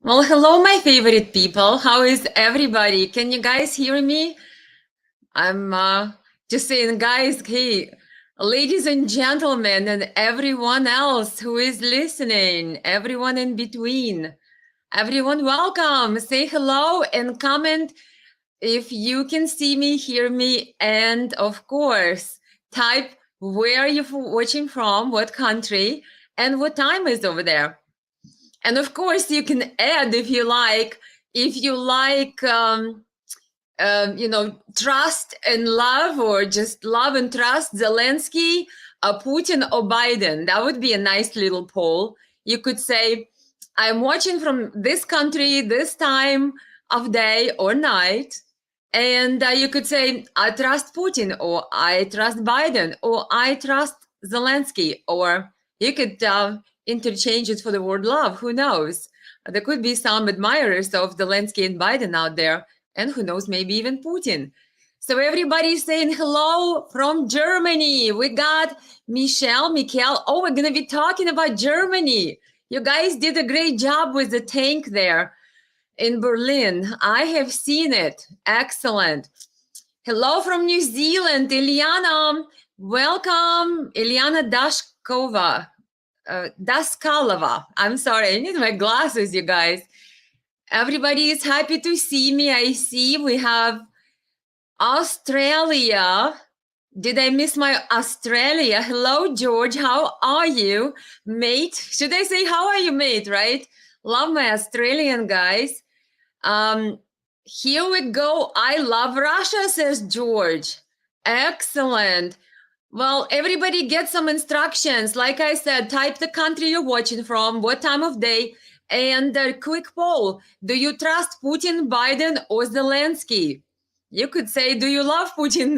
Well, hello, my favorite people. How is everybody? Can you guys hear me? I'm just saying, guys, hey, ladies and gentlemen, and everyone else who is listening, everyone in between, everyone, welcome. Say hello and comment if you can see me, hear me, and of course, type where you're watching from, what country, and what time is over there. And of course, you can add if you like, trust and love, or just love and trust Zelensky, Putin, or Biden. That would be a nice little poll. You could say, I'm watching from this country, this time of day or night. And you could say, I trust Putin, or I trust Biden, or I trust Zelensky, or you could interchange it for the word love. Who knows? There could be some admirers of Zelensky and Biden out there, and who knows, maybe even Putin. So everybody's saying hello from Germany. We got Michael. Oh, we're going to be talking about Germany. You guys did a great job with the tank there in Berlin. I have seen it. Excellent. Hello from New Zealand, Eliana. Welcome, Eliana Dashkova. Daskalova. I'm sorry, I need my glasses, you guys. Everybody is happy to see me. I see we have Australia. Did I miss my Australia? Hello, George. How are you, mate? Should I say how are you, mate, right? Love my Australian guys. Here we go. I love Russia, says George. Excellent. Well, everybody get some instructions. Like I said, type the country you're watching from, what time of day, and a quick poll. Do you trust Putin, Biden, or Zelensky? You could say, do you love Putin,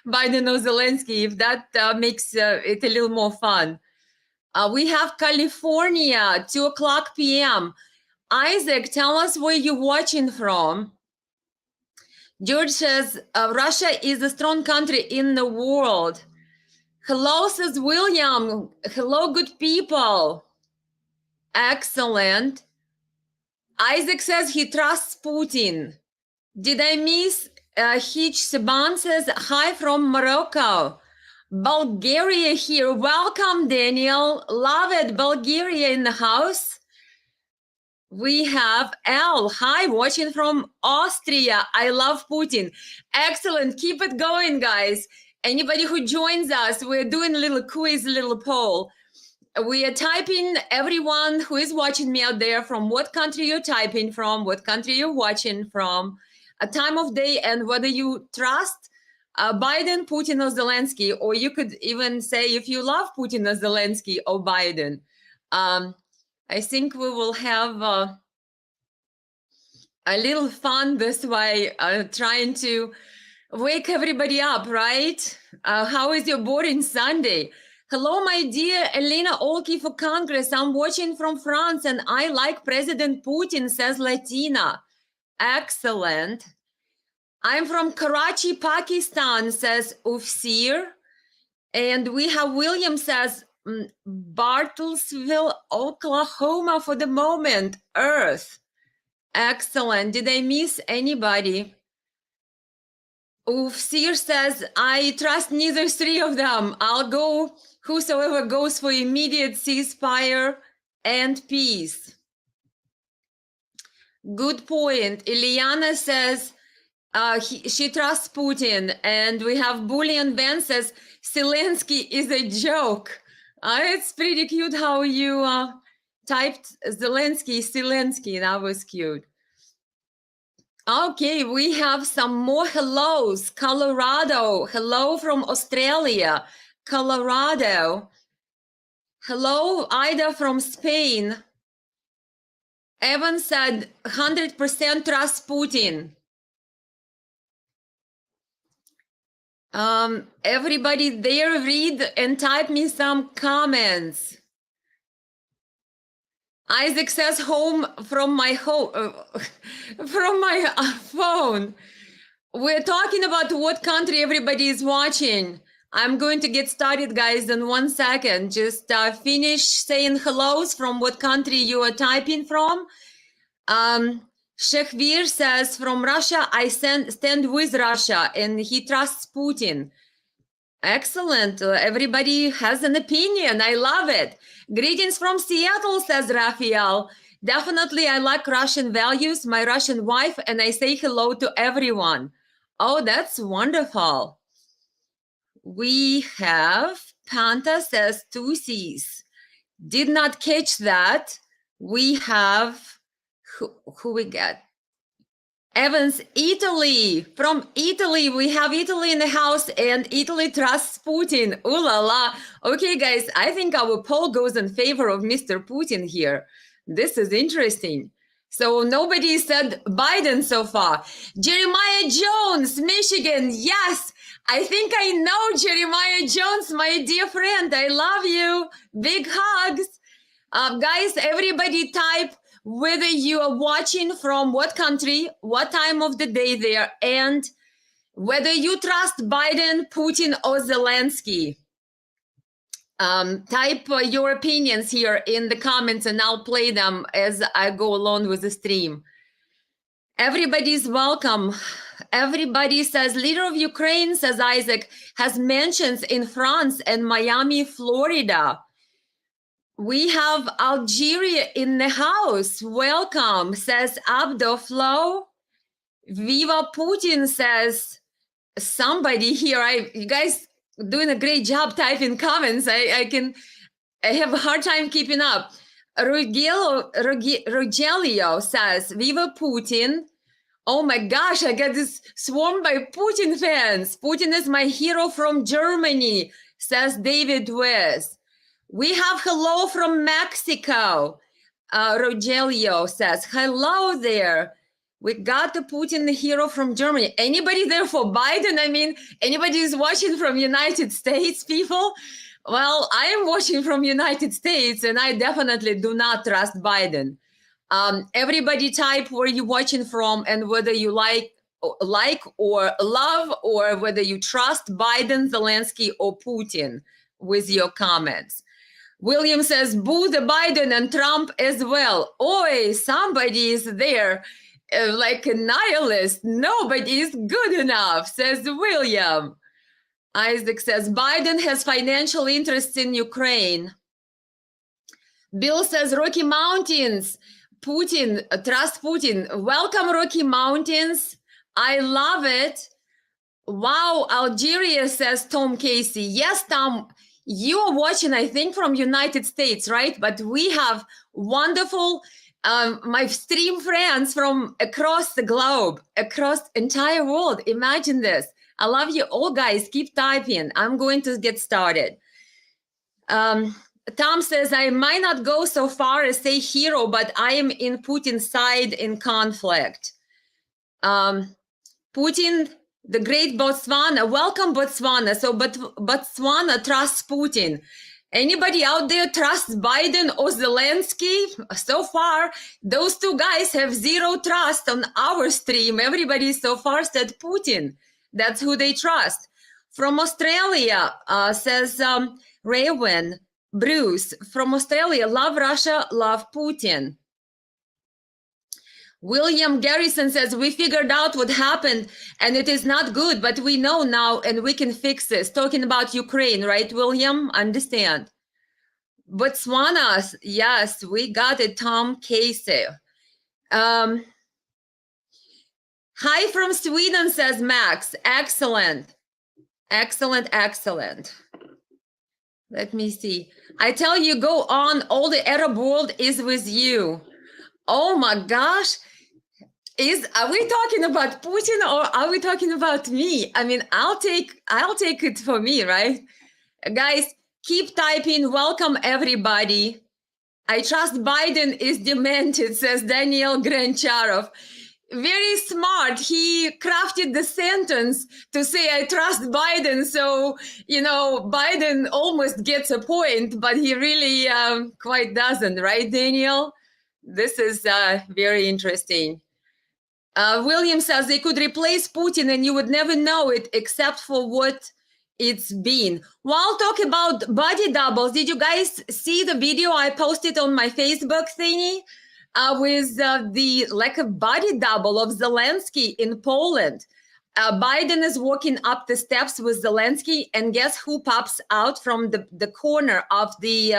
Biden, or Zelensky, if that makes it a little more fun. We have California, 2 o'clock p.m. Isaac, tell us where you're watching from. George says, Russia is a strong country in the world. Hello, says William. Hello, good people. Excellent. Isaac says he trusts Putin. Did I miss? Hitch Seban says, hi from Morocco. Bulgaria here. Welcome, Daniel. Love it. Bulgaria in the house. We have Al. Hi, watching from Austria. I love Putin. Excellent. Keep it going, guys. Anybody who joins us, we're doing a little quiz, a little poll. We are typing, everyone who is watching me out there, from what country you're typing from, what country you're watching from, a time of day, and whether you trust Biden, Putin, or Zelensky, or you could even say if you love Putin or Zelensky or Biden. I think we will have a little fun this way, trying to wake everybody up, right? How is your boring Sunday? Hello, my dear Elena Olki for Congress. I'm watching from France and I like President Putin, says Latina. Excellent. I'm from Karachi, Pakistan, says Ufsir. And we have William says Bartlesville, Oklahoma for the moment, Earth. Excellent. Did I miss anybody? Ufsir says, I trust neither three of them. I'll go whosoever goes for immediate ceasefire and peace. Good point. Iliana says she trusts Putin. And we have Bullion Ben says, Zelensky is a joke. It's pretty cute how you typed Zelensky. That was cute. Okay, we have some more hellos. Colorado. Hello from Australia. Colorado. Hello, Ida from Spain. Evan said 100% trust Putin. Everybody there, read and type me some comments. Isaac says home from my phone. We're talking about what country everybody is watching. I'm going to get started, guys, in 1 second. Just finish saying hellos from what country you are typing from. Shekvir says, from Russia, I stand with Russia, and he trusts Putin. Excellent. Everybody has an opinion. I love it. Greetings from Seattle, says Raphael. Definitely, I like Russian values, my Russian wife, and I say hello to everyone. Oh, that's wonderful. We have Panta says two C's. Did not catch that. We have, who we get? Evans, Italy. From Italy, we have Italy in the house, and Italy trusts Putin. Ooh la la. Okay, guys, I think our poll goes in favor of Mr. Putin here. This is interesting. So nobody said Biden so far. Jeremiah Jones, Michigan. Yes, I think I know Jeremiah Jones, my dear friend. I love you. Big hugs. Guys, everybody type whether you are watching from what country, what time of the day there, and whether you trust Biden, Putin, or Zelensky. Type your opinions here in the comments, and I'll play them as I go along with the stream. Everybody's welcome. Everybody says, leader of Ukraine, says Isaac, has mentions in France and Miami, Florida. We have Algeria in the house. Welcome, says Abdo Flo. Viva Putin, says somebody here. You guys doing a great job typing comments. I have a hard time keeping up. Rogelio says, Viva Putin. Oh my gosh, I get this swarmed by Putin fans. Putin is my hero from Germany, says David West. We have hello from Mexico. Rogelio says, hello there. We got the Putin, the hero from Germany. Anybody there for Biden? I mean, anybody is watching from United States, people? Well, I am watching from United States, and I definitely do not trust Biden. Everybody type where you're watching from and whether you like or love, or whether you trust Biden, Zelensky, or Putin with your comments. William says, boo the Biden and Trump as well. Oi, somebody is there like a nihilist. Nobody is good enough, says William. Isaac says, Biden has financial interests in Ukraine. Bill says, Rocky Mountains. Putin, trust Putin. Welcome, Rocky Mountains. I love it. Wow, Algeria, says Tom Casey. Yes, Tom. You are watching, I think, from United States, right? But we have wonderful, my stream friends from across the globe, across the entire world. Imagine this. I love you all, guys. Keep typing. I'm going to get started. Tom says, I might not go so far as say hero, but I am in Putin's side in conflict. Putin, the great Botswana, welcome Botswana. So, but Botswana trusts Putin. Anybody out there trusts Biden or Zelensky? So far, those two guys have zero trust on our stream. Everybody so far said Putin. That's who they trust. From Australia, says Raven, Bruce, from Australia, love Russia, love Putin. William Garrison says, we figured out what happened and it is not good, but we know now and we can fix this. Talking about Ukraine, right, William? Understand. Botswana, yes, we got it, Tom Casey. Hi from Sweden, says Max. Excellent. Excellent, excellent. Let me see. I tell you, go on. All the Arab world is with you. Oh my gosh. Are we talking about Putin or are we talking about me? I mean, I'll take it for me, right? Guys, keep typing. Welcome everybody. I trust Biden is demented, says Daniel Grancharov. Very smart. He crafted the sentence to say, I trust Biden. So, you know, Biden almost gets a point, but he really quite doesn't, right, Daniel? This is very interesting. William says they could replace Putin and you would never know it except for what it's been. While talking about body doubles, did you guys see the video I posted on my Facebook thingy? with the like a body double of Zelensky in Poland. Biden is walking up the steps with Zelensky, and guess who pops out from the corner of the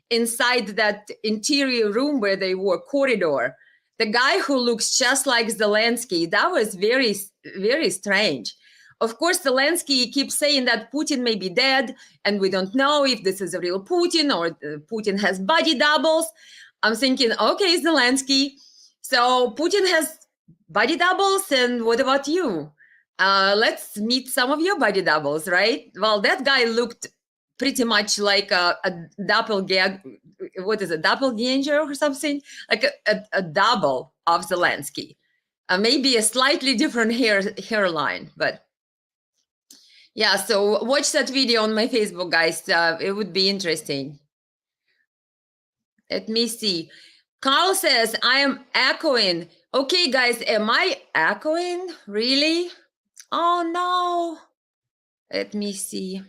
inside that interior room where they were, corridor? The guy who looks just like Zelensky. That was very, very strange. Of course, Zelensky keeps saying that Putin may be dead, and we don't know if this is a real Putin or Putin has body doubles. I'm thinking, okay, Zelensky, so Putin has body doubles, and what about you? Let's meet some of your body doubles, right? Well, that guy looked pretty much like a doppelganger. What is it, doppelganger or something? Like a double of Zelensky. Maybe a slightly different hairline, but yeah. So watch that video on my Facebook, guys. It would be interesting. Let me see. Carl says, I am echoing. Okay, guys, am I echoing? Really? Oh, no. Let me see.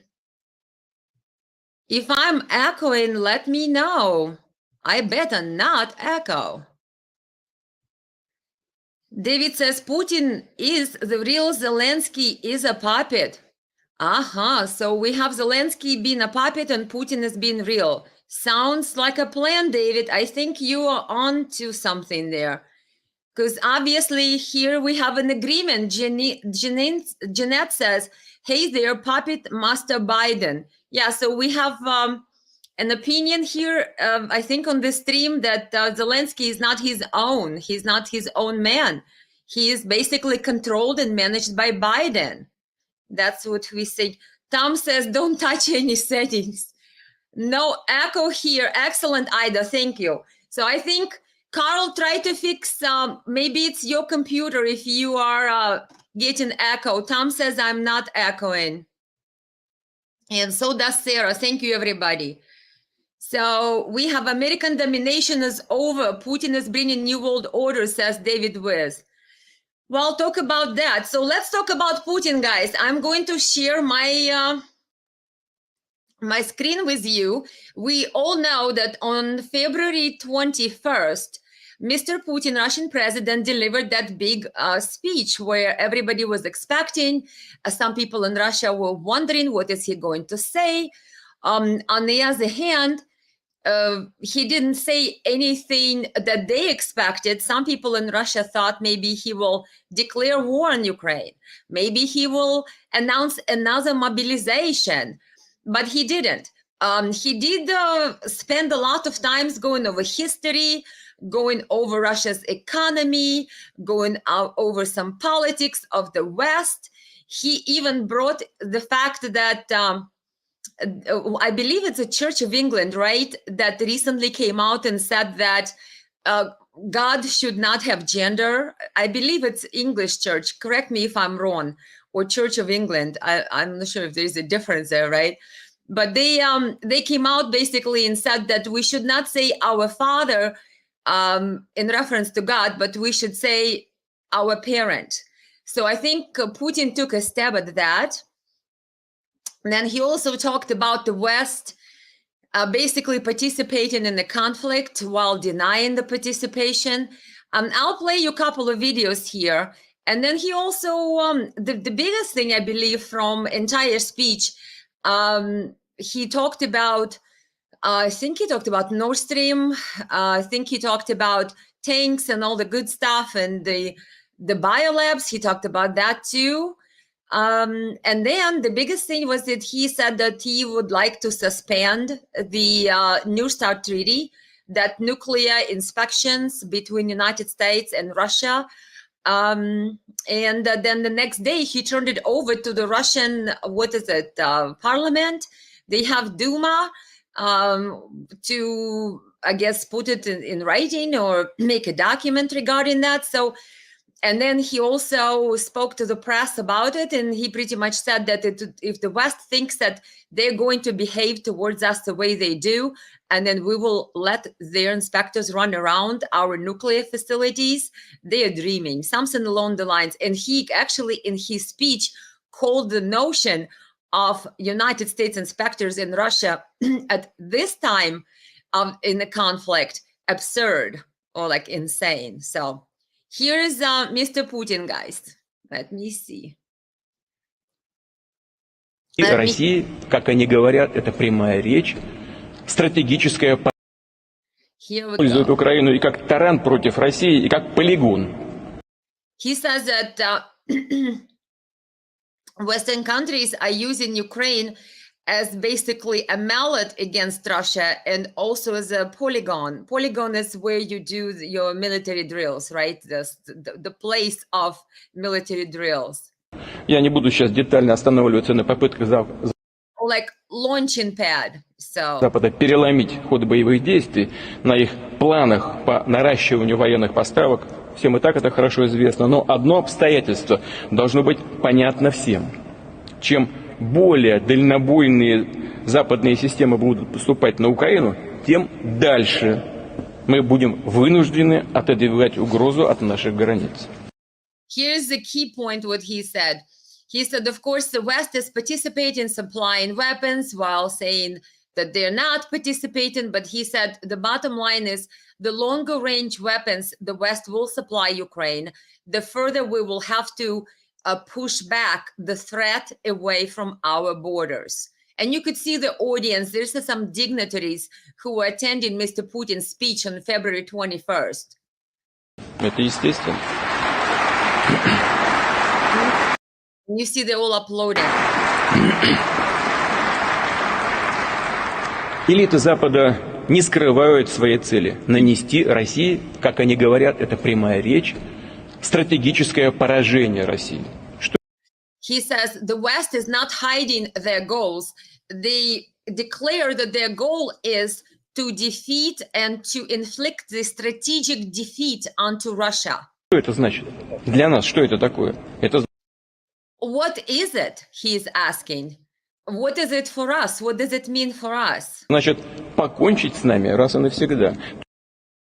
If I'm echoing, let me know. I better not echo. David says, Putin is the real, Zelensky is a puppet. So we have Zelensky being a puppet and Putin is being real. Sounds like a plan, David. I think you are on to something there. Because obviously here we have an agreement. Jeanette says, hey there, puppet master Biden. Yeah, so we have an opinion here, I think on the stream, that Zelensky is not his own. He's not his own man. He is basically controlled and managed by Biden. That's what we say. Tom says, don't touch any settings. No echo here. Excellent, Ida. Thank you. So I think, Carl, try to fix, maybe it's your computer if you are getting echo. Tom says I'm not echoing. And so does Sarah. Thank you, everybody. So we have American domination is over. Putin is bringing new world order, says David Wiz. Well, talk about that. So let's talk about Putin, guys. I'm going to share my my screen with you. We all know that on February 21st, Mr. Putin, Russian president, delivered that big speech where everybody was expecting. Some people in Russia were wondering, what is he going to say? On the other hand, he didn't say anything that they expected. Some people in Russia thought maybe he will declare war on Ukraine. Maybe he will announce another mobilization, but he didn't. He did spend a lot of times going over history, going over Russia's economy, going over some politics of the West. He even brought the fact that I believe it's a Church of England, right, that recently came out and said that God should not have gender. I believe it's English church. Correct me if I'm wrong. Or Church of England. I'm not sure if there's a difference there, right? But they came out basically and said that we should not say our Father in reference to God, but we should say our parent. So I think Putin took a stab at that. And then he also talked about the West basically participating in the conflict while denying the participation. I'll play you a couple of videos here. And then he also, the biggest thing I believe from entire speech, he talked about, I think he talked about Nord Stream. I think he talked about tanks and all the good stuff and the biolabs. He talked about that too. And then the biggest thing was that he said that he would like to suspend the New START treaty, that nuclear inspections between United States and Russia. And then the next day he turned it over to the Russian, parliament. They have Duma to, I guess, put it in writing or make a document regarding that. So, and then he also spoke to the press about it, and he pretty much said that if the West thinks that they're going to behave towards us the way they do, and then we will let their inspectors run around our nuclear facilities, they are dreaming, something along the lines. And he actually, in his speech, called the notion of United States inspectors in Russia at this time in the conflict absurd. or like insane. So here's Mr. Putin, guys. Let me see. И России, как они говорят, это прямая речь, стратегическая использует Украину и как таран против России, и как полигон. He says that Western countries are using Ukraine as basically a mallet against Russia and also as a polygon. Polygon is where you do your military drills, right? The place of military drills. Я не буду сейчас детально останавливаться на попытках Like launching pad. Запада переломить ход боевых действий, на их планах по наращиванию военных поставок. Всем и так это хорошо известно. Но одно обстоятельство должно быть понятно всем. Чем более дальнобойные западные системы будут поступать на Украину, тем дальше мы будем вынуждены отодвигать угрозу от наших границ. Here's the key point what he said. He said, of course, the West is participating in supplying weapons while saying that they're not participating. But he said the bottom line is the longer range weapons the West will supply Ukraine, the further we will have to push back the threat away from our borders. And you could see the audience. There's some dignitaries who were attending Mr. Putin's speech on February 21st. Это естественно. You see they're all uploading. Элиты Запада не скрывают своей цели – нанести России, как они говорят, это прямая речь, стратегическое поражение России. He says the West is not hiding their goals. They declare that their goal is to defeat and to inflict the strategic defeat onto Russia. Что это значит? Для нас что это такое? Это... What is it? He is asking. What is it for us? What does it mean for us? Значит, покончить с нами раз и навсегда.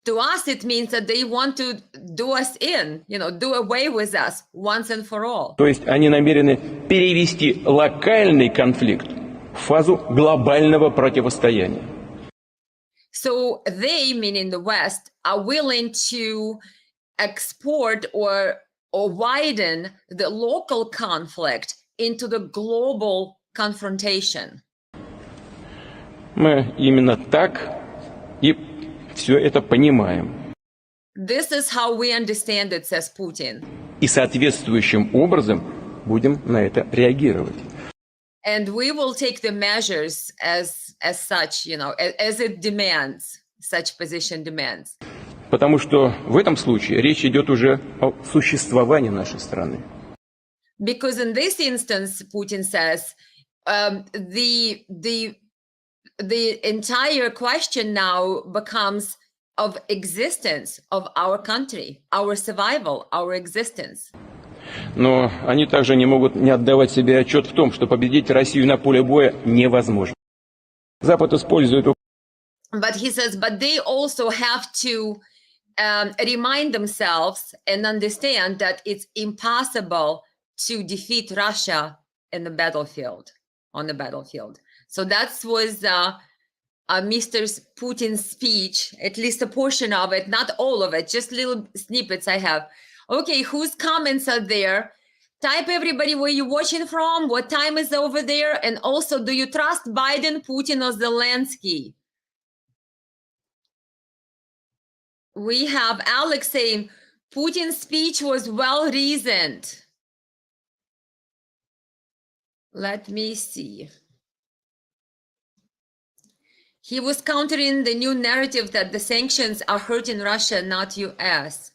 To us, it means that they want to do us in, do away with us once and for all. То есть они намерены перевести локальный конфликт в фазу глобального противостояния. So they, meaning the West, are willing to export or widen the local conflict into the global confrontation. Мы именно так и все это понимаем. This is how we understand it, says Putin. И соответствующим образом будем на это реагировать. And we will take the measures as such, as it demands, such position demands. Потому что в этом случае речь идет уже о существовании нашей страны. Because in this instance, Putin says, the entire question now becomes of existence of our country, our survival, our existence. Но они также не могут не отдавать себе отчет в том, что победить Россию на поле боя невозможно. Запад использует... But he says, but they also have to remind themselves and understand that it's impossible to defeat Russia in the battlefield, on the battlefield. So that was Mr. Putin's speech, at least a portion of it, not all of it, just little snippets I have. Okay, whose comments are there? Type everybody where you're watching from, what time is over there, and also, do you trust Biden, Putin, or Zelensky? We have Alex saying, Putin's speech was well-reasoned. Let me see. He was countering the new narrative that the sanctions are hurting Russia, not US.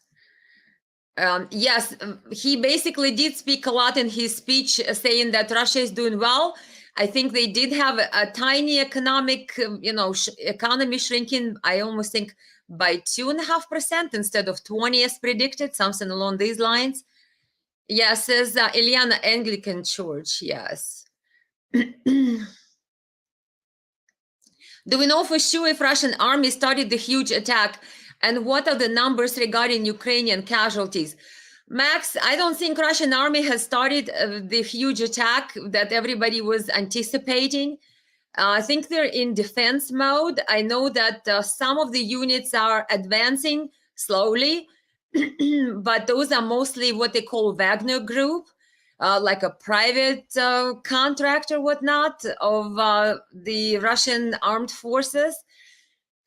Yes, he basically did speak a lot in his speech, saying that Russia is doing well. I think they did have a tiny economic, economy shrinking, I almost think by 2.5% instead of 20 as predicted, something along these lines. Yes, says Elena, Anglican Church, yes. Do we know for sure if Russian army started the huge attack? And what are the numbers regarding Ukrainian casualties? Max, I don't think Russian army has started the huge attack that everybody was anticipating. I think they're in defense mode. I know that some of the units are advancing. slowly. But those are mostly what they call Wagner Group, like a private contract or whatnot of the Russian armed forces.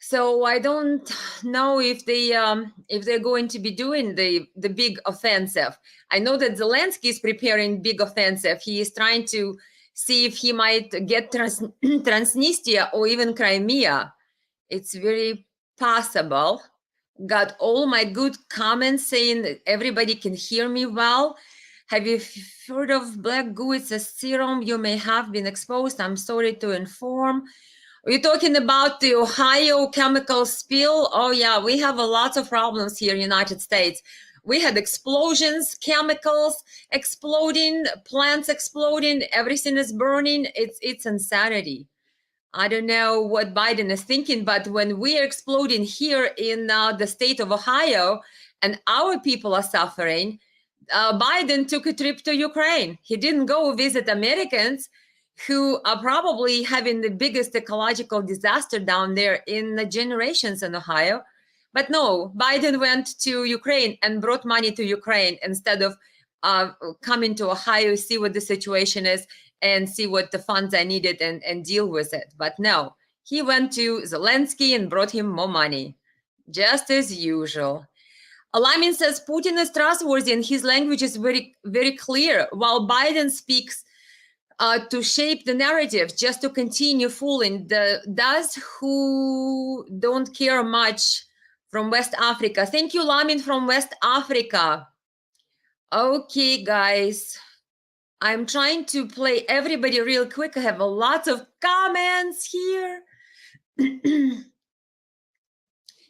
So I don't know if they're going to be doing the big offensive. I know that Zelensky is preparing big offensive. He is trying to see if he might get Transnistria or even Crimea. It's very possible. Got all my good comments saying that everybody can hear me well. Have you heard of black goo? It's a serum. You may have been exposed. I'm sorry to inform. Are you talking about the Ohio chemical spill? Oh yeah, we have a lot of problems here in the United States. We had explosions, chemicals exploding, plants exploding, everything is burning. It's insanity. I don't know what Biden is thinking, but when we are exploding here in the state of Ohio and our people are suffering, Biden took a trip to Ukraine. He didn't go visit Americans who are probably having the biggest ecological disaster down there in the generations in Ohio. But no, Biden went to Ukraine and brought money to Ukraine instead of coming to Ohio, see what the situation is, and see what the funds are needed and deal with it. But no, he went to Zelensky and brought him more money, just as usual. Alamin says Putin is trustworthy and his language is very, very clear, while Biden speaks to shape the narrative, just to continue fooling those who don't care much from West Africa. Thank you, Lamin from West Africa. Okay, guys. I'm trying to play everybody real quick. I have a lot of comments here.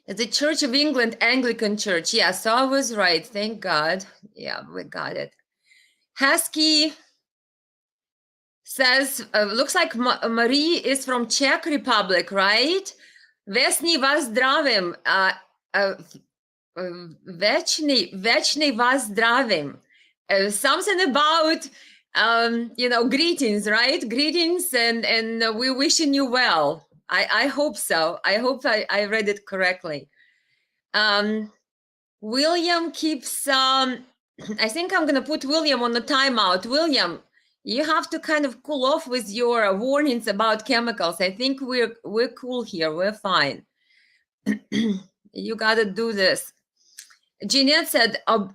The Church of England, Anglican Church. Yeah, so I was right. Thank God. Yeah, we got it. Husky says, looks like Marie is from Czech Republic, right? Vesni vas zdravim. Večni vas zdravim. Something about, greetings, right? Greetings, and we're wishing you well. I hope so. I hope I read it correctly. William keeps, I think I'm going to put William on the timeout. William, you have to kind of cool off with your warnings about chemicals. I think we're cool here. We're fine. You got to do this. Jeanette said, oh,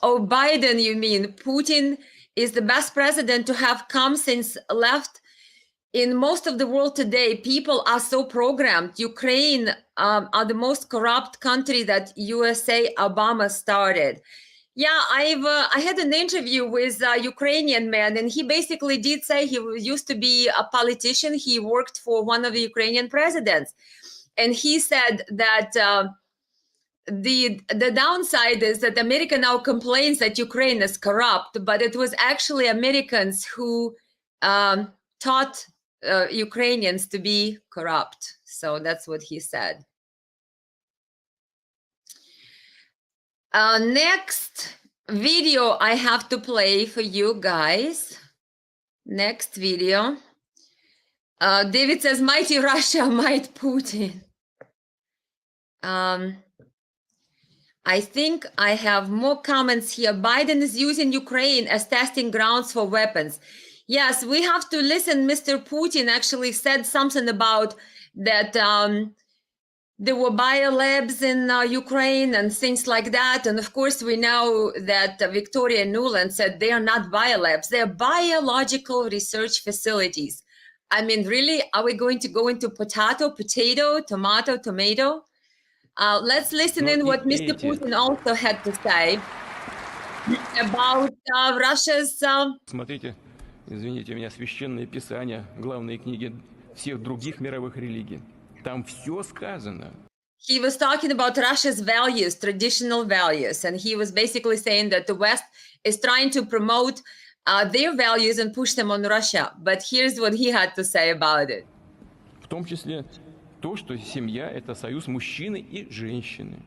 Biden, you mean Putin is the best president to have come since left. In most of the world today, people are so programmed. Ukraine are the most corrupt country that USA Obama started. Yeah, I had an interview with a Ukrainian man, and he basically did say he used to be a politician. He worked for one of the Ukrainian presidents, and he said that the downside is that America now complains that Ukraine is corrupt, but it was actually Americans who taught Ukrainians to be corrupt. So that's what he said. Next video I have to play for you guys. Next video. David says, mighty Russia, might Putin. I think I have more comments here. Biden is using Ukraine as testing grounds for weapons. Yes, we have to listen. Mr. Putin actually said something about that there were biolabs in Ukraine and things like that. And of course, we know that Victoria Nuland said they are not biolabs. They're biological research facilities. I mean, really, are we going to go into potato, tomato, tomato? Let's listen in what Mr. Putin also had to say about Russia's... Смотрите, извините меня, священное писание, главные книги всех других мировых религий. Там все сказано. He was talking about Russia's values, traditional values, and he was basically saying that the West is trying to promote their values and push them on Russia. But here's what he had to say about it. В том числе то, что семья – это союз мужчины и женщины.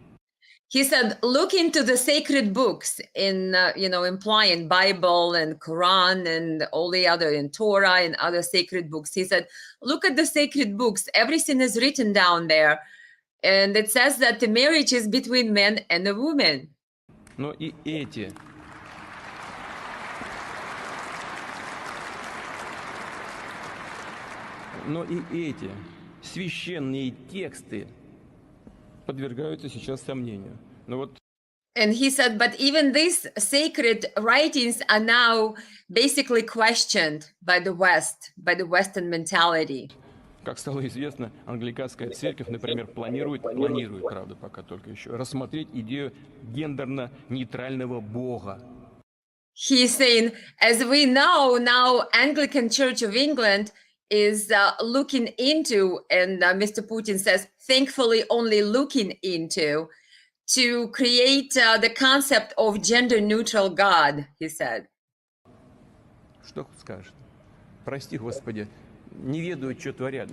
He said, look into the sacred books in, implying Bible and Quran and all the other, in Torah and other sacred books. He said, look at the sacred books. Everything is written down there. And it says that the marriage is between man and a woman. Но и эти священные тексты подвергаются сейчас сомнению. Но вот And he said, but even these sacred writings are now basically questioned by the West, by the Western mentality. как стало известно, англиканская церковь, например, планирует, правда, пока только еще, рассмотреть идею гендерно-нейтрального Бога. He's saying, as we know now, Anglican Church of England is looking into, and Mr. Putin says, thankfully only looking into, to create the concept of gender-neutral God, he said. Что скажешь? Прости, Господи, не ведают, что творят.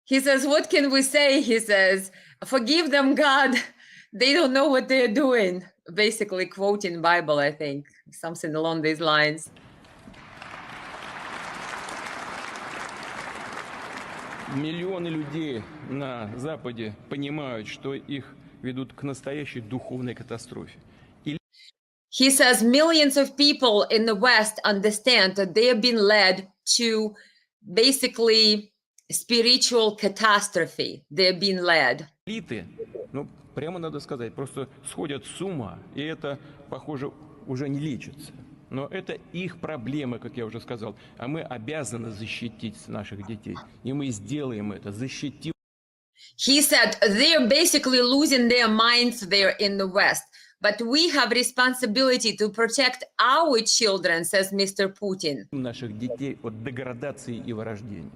He says, what can we say? He says, forgive them, God. They don't know what they're doing. Basically quoting Bible, I think, something along these lines. Миллионы людей на Западе понимают, что их ведут к настоящей духовной катастрофе. He says millions of people in the West understand that they have been led to basically spiritual catastrophe. They're being led. Элиты, ну, прямо надо сказать, просто сходят с ума, и это, похоже, уже не лечится. Но это их проблемы, как я уже сказал, а мы обязаны защитить наших детей. И мы сделаем это, защитим. He said they're basically losing their minds there in the West. But we have responsibility to protect our children, says Mr. Putin. Наших детей от деградации и вырождения.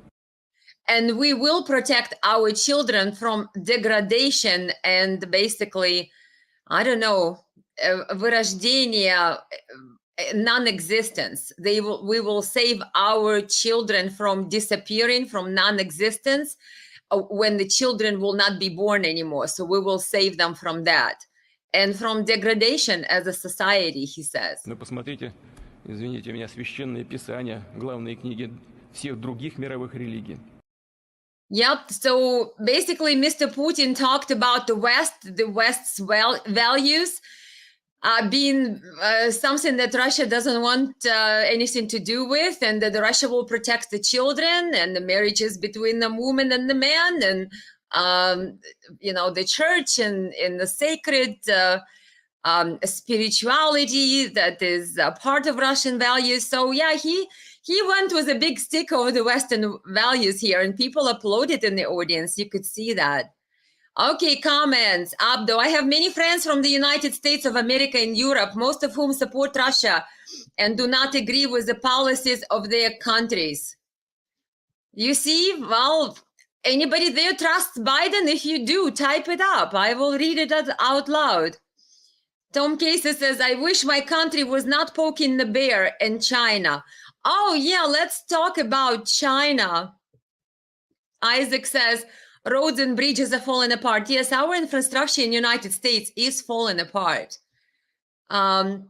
And we will protect our children from degradation and basically, I don't know, вырождение, non-existence. We will save our children from disappearing, from non-existence, when the children will not be born anymore. So we will save them from that. And from degradation as a society, he says. Ну, посмотрите, извините меня, священные писания, главные книги всех других мировых религий. Yep. So basically, Mr. Putin talked about the West's values being something that Russia doesn't want anything to do with, and that Russia will protect the children and the marriages between the woman and the man, and the church and in the sacred spirituality that is part of Russian values. So yeah, he went with a big stick over the Western values here, and people applauded in the audience. You could see that. Okay, comments. Abdo, I have many friends from the United States of America and Europe, most of whom support Russia and do not agree with the policies of their countries. You see, well, anybody there trusts Biden? If you do, type it up. I will read it out loud. Tom Casey says, I wish my country was not poking the bear in China. Oh, yeah, let's talk about China. Isaac says, roads and bridges are falling apart. Yes, our infrastructure in the United States is falling apart.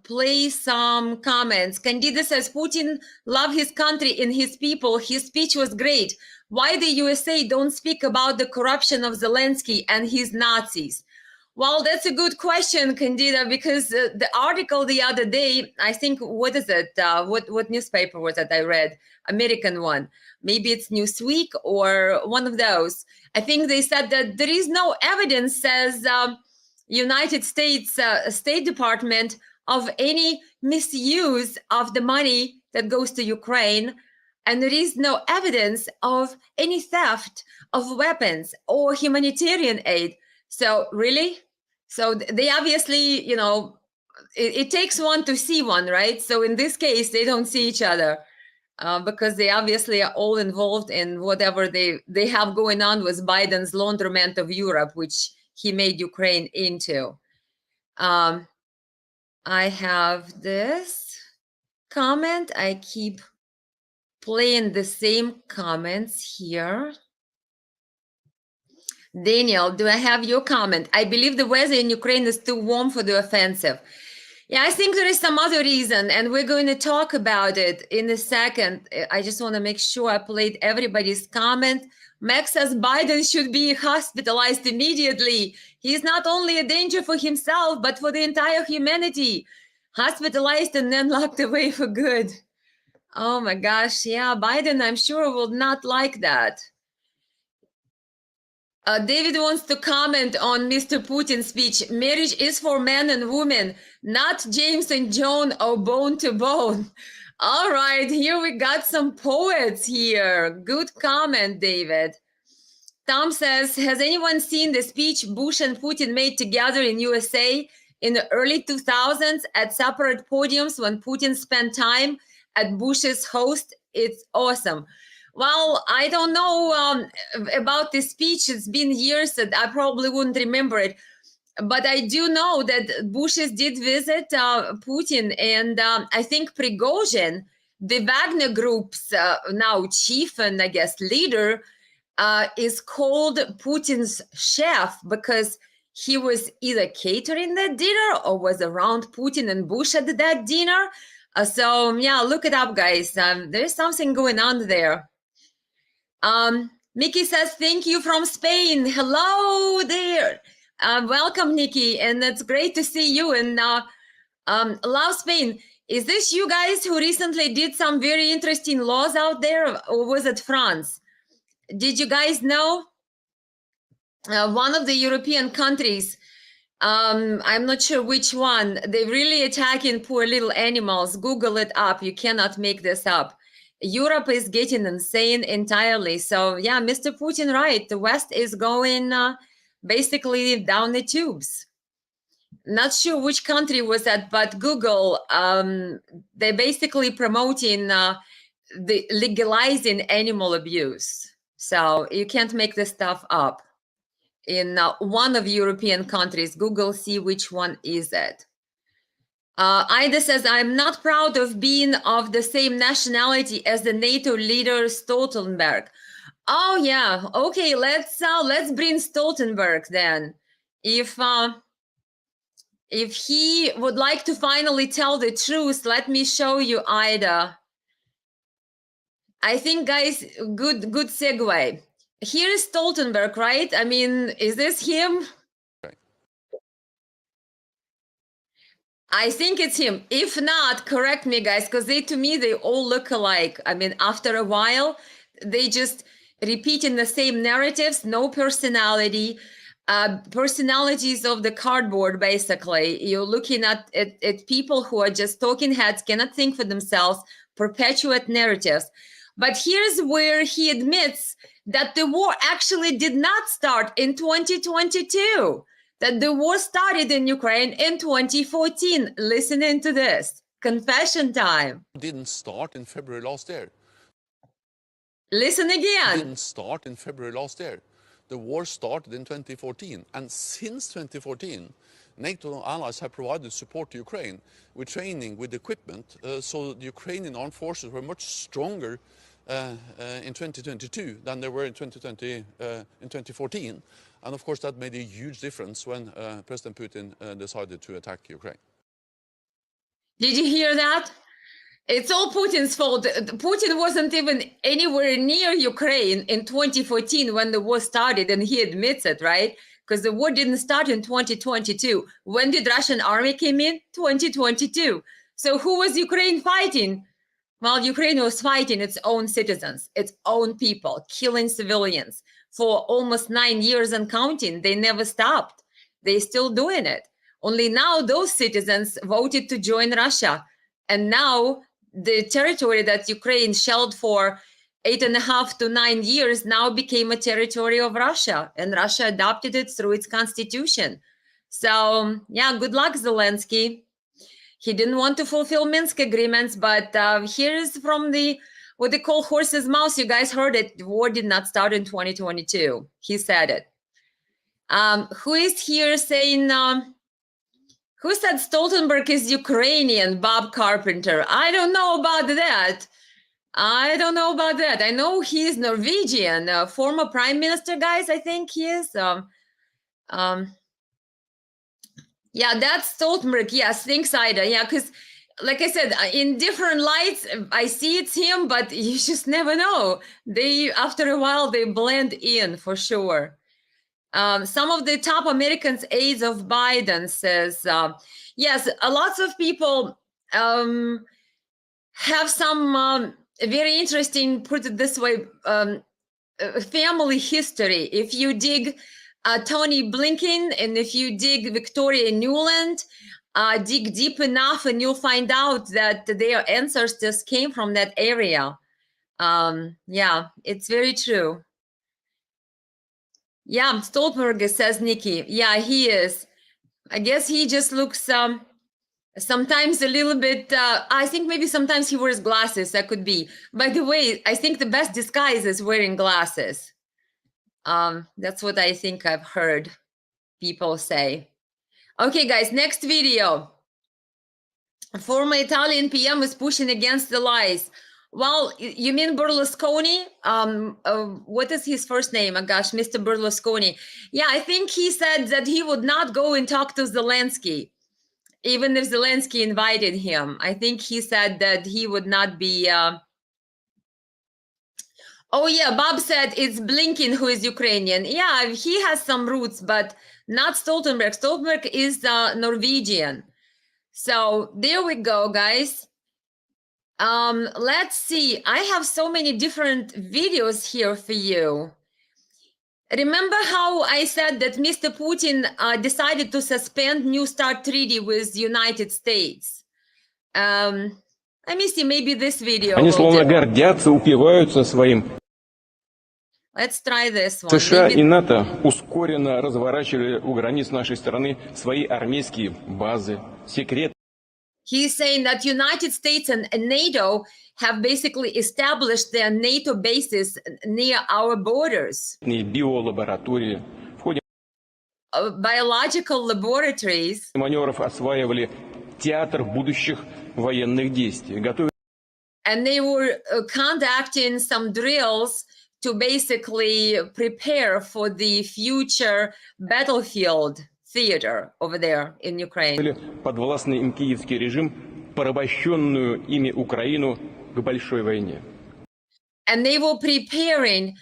Play some comments. Candida says, Putin loved his country and his people. His speech was great. Why the USA don't speak about the corruption of Zelensky and his Nazis? Well, that's a good question, Candida, because the article the other day, I think, what is it? What newspaper was it I read? American one. Maybe it's Newsweek or one of those. I think they said that there is no evidence, says United States State Department, of any misuse of the money that goes to Ukraine. And there is no evidence of any theft of weapons or humanitarian aid. So really? So they obviously, it takes one to see one, right? So in this case, they don't see each other because they obviously are all involved in whatever they have going on with Biden's laundromat of Europe, which he made Ukraine into. I have this comment. I keep playing the same comments here. Daniel, do I have your comment? I believe the weather in Ukraine is too warm for the offensive. Yeah, I think there is some other reason, and we're going to talk about it in a second. I just want to make sure I played everybody's comment. Max says Biden should be hospitalized immediately. He's not only a danger for himself, but for the entire humanity. Hospitalized and then locked away for good. Oh my gosh, yeah, Biden, I'm sure, will not like that. David wants to comment on Mr. Putin's speech. Marriage is for men and women, not James and Joan or bone to bone. All right, here we got some poets here. Good comment, David. Tom says, has anyone seen the speech Bush and Putin made together in USA in the early 2000s at separate podiums when Putin spent time at Bush's host? It's awesome. Well, I don't know about this speech. It's been years that I probably wouldn't remember it. But I do know that Bushes did visit Putin, and I think Prigozhin, the Wagner Group's now chief and I guess leader, is called Putin's chef because he was either catering that dinner or was around Putin and Bush at that dinner. So yeah, look it up, guys. There's something going on there. Mickey says, thank you from Spain. Hello there. Welcome, Nikki. And it's great to see you in love Spain. Is this you guys who recently did some very interesting laws out there, or was it France? Did you guys know? One of the European countries, I'm not sure which one, they're really attacking poor little animals. Google it up. You cannot make this up. Europe is getting insane entirely. So yeah, Mr. Putin, right. The West is going basically down the tubes. Not sure which country was that, but Google, they're basically promoting the legalizing animal abuse. So you can't make this stuff up. In one of European countries, Google, see which one is it. Ida says, I'm not proud of being of the same nationality as the NATO leader Stoltenberg. Oh yeah, okay, let's bring Stoltenberg then. If he would like to finally tell the truth, let me show you Ida. I think, guys, good segue. Here is Stoltenberg, right? I mean, is this him? I think it's him. If not, correct me, guys, because to me, they all look alike. I mean, after a while, they just repeating the same narratives, no personality, personalities of the cardboard, basically. You're looking at people who are just talking heads, cannot think for themselves, perpetuate narratives. But here's where he admits that the war actually did not start in 2022. That the war started in Ukraine in 2014. Listening to this. Confession time. Didn't start in February last year. Listen again. Didn't start in February last year. The war started in 2014. And since 2014, NATO allies have provided support to Ukraine with training, with equipment. So the Ukrainian armed forces were much stronger in 2022 than they were in 2014. And of course, that made a huge difference when President Putin decided to attack Ukraine. Did you hear that? It's all Putin's fault. Putin wasn't even anywhere near Ukraine in 2014 when the war started, and he admits it, right? Because the war didn't start in 2022. When did Russian army came in? 2022. So who was Ukraine fighting? Well, Ukraine was fighting its own citizens, its own people, killing civilians for almost 9 years and counting. They never stopped. They're still doing it. Only now those citizens voted to join Russia. And now the territory that Ukraine shelled for 8.5 to 9 years now became a territory of Russia. And Russia adopted it through its constitution. So yeah, good luck, Zelensky. He didn't want to fulfill Minsk agreements, but here's from what they call horse's mouth. You guys heard it. The war did not start in 2022. He said it. Who is here saying, who said Stoltenberg is Ukrainian? Bob Carpenter. I don't know about that. I don't know about that. I know he's Norwegian, former prime minister, guys. I think he is. Yeah, that's Stoltenberg. Yes, thanks, Ida. Yeah, because like I said, in different lights, I see it's him, but you just never know. They, after a while, they blend in for sure. Some of the top Americans aides of Biden says, yes, lots of people have some very interesting, put it this way, family history. If you dig Tony Blinken and if you dig Victoria Nuland, dig deep enough and you'll find out that their ancestors came from that area. Yeah, it's very true. Yeah, Stoltenberg, says Nikki. Yeah, he is. I guess he just looks sometimes a little bit, I think maybe sometimes he wears glasses. That could be. By the way, I think the best disguise is wearing glasses. That's what I think I've heard people say. Okay, guys, next video. Former Italian PM is pushing against the lies. Well, you mean Berlusconi? What is his first name? Oh gosh, Mr. Berlusconi. Yeah, I think he said that he would not go and talk to Zelensky, even if Zelensky invited him. I think he said that he would not be... Oh yeah, Bob said it's Blinken who is Ukrainian. Yeah, he has some roots, but not Stoltenberg. Stoltenberg is Norwegian. So there we go, guys. Let's see. I have so many different videos here for you. Remember how I said that Mr. Putin decided to suspend New START treaty with the United States? Let me see, maybe this video. Они словно гордятся, упиваются своим. Let's try this one. США и НАТО ускоренно разворачивали у границ нашей страны свои армейские базы, секреты. He's saying that United States and NATO have basically established their NATO bases near our borders. Биолаборатории. В ходе Biological laboratories. маневров осваивали театр будущих военных действий. Готовили. And they were conducting some drills to basically prepare for the future battlefield theater over there in Ukraine. Подвластный им киевский режим, порабощенную ими Украину к большой войне. And they were preparing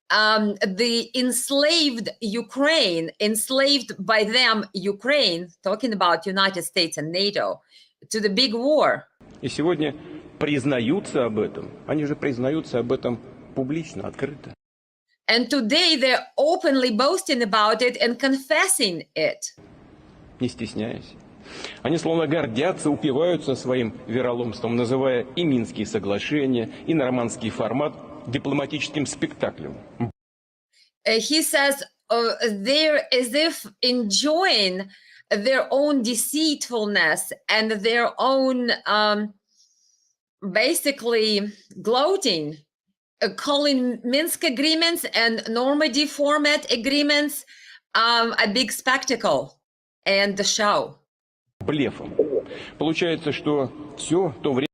the enslaved Ukraine, enslaved by them Ukraine, talking about United States and NATO, to the big war. И сегодня признаются об этом. Они же признаются об этом публично, открыто. And today they're openly boasting about it and confessing it. Не стесняясь. Они словно гордятся, упиваются своим вероломством, называя и Минские соглашения, и нормандский формат дипломатическим спектаклем. He says they're as if enjoying their own deceitfulness and their own basically gloating, calling Minsk agreements and Normandy format agreements a big spectacle and the show. Блефом. Получается, что все то время,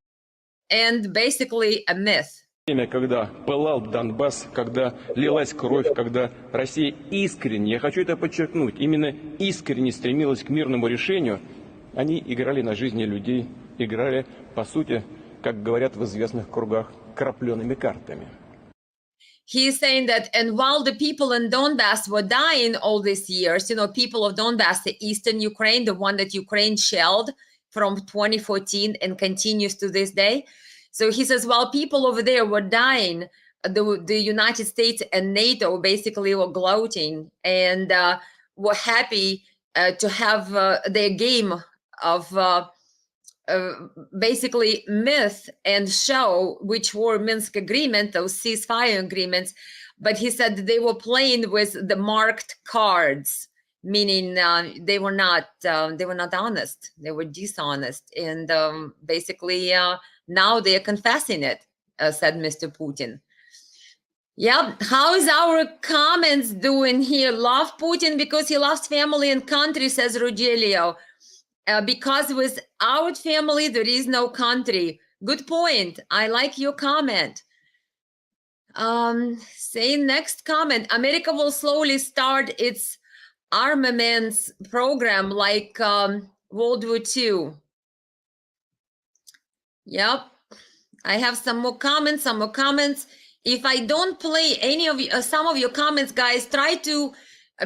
And basically a myth. когда пылал Донбасс, когда лилась кровь, когда Россия искренне, я хочу это подчеркнуть, именно искренне стремилась к мирному решению, они играли на жизни людей, играли, по сути, как говорят в известных кругах, крапленными картами. He's saying that, and while the people in Donbass were dying all these years, you know, people of Donbass, the eastern Ukraine, the one that Ukraine shelled from 2014 and continues to this day. So he says, while people over there were dying, the United States and NATO basically were gloating and were happy to have their game of basically myth and show, which were Minsk agreement, those ceasefire agreements. But he said they were playing with the marked cards, meaning they were not honest. They were dishonest, and basically now they are confessing it, said Mr. Putin. Yeah, how is our comments doing here? Love Putin because he loves family and country, says Rogelio. Because with our family, there is no country. Good point. I like your comment. Say next comment. America will slowly start its armaments program like World War II. Yep. I have some more comments, If I don't play any of you, some of your comments, guys, try to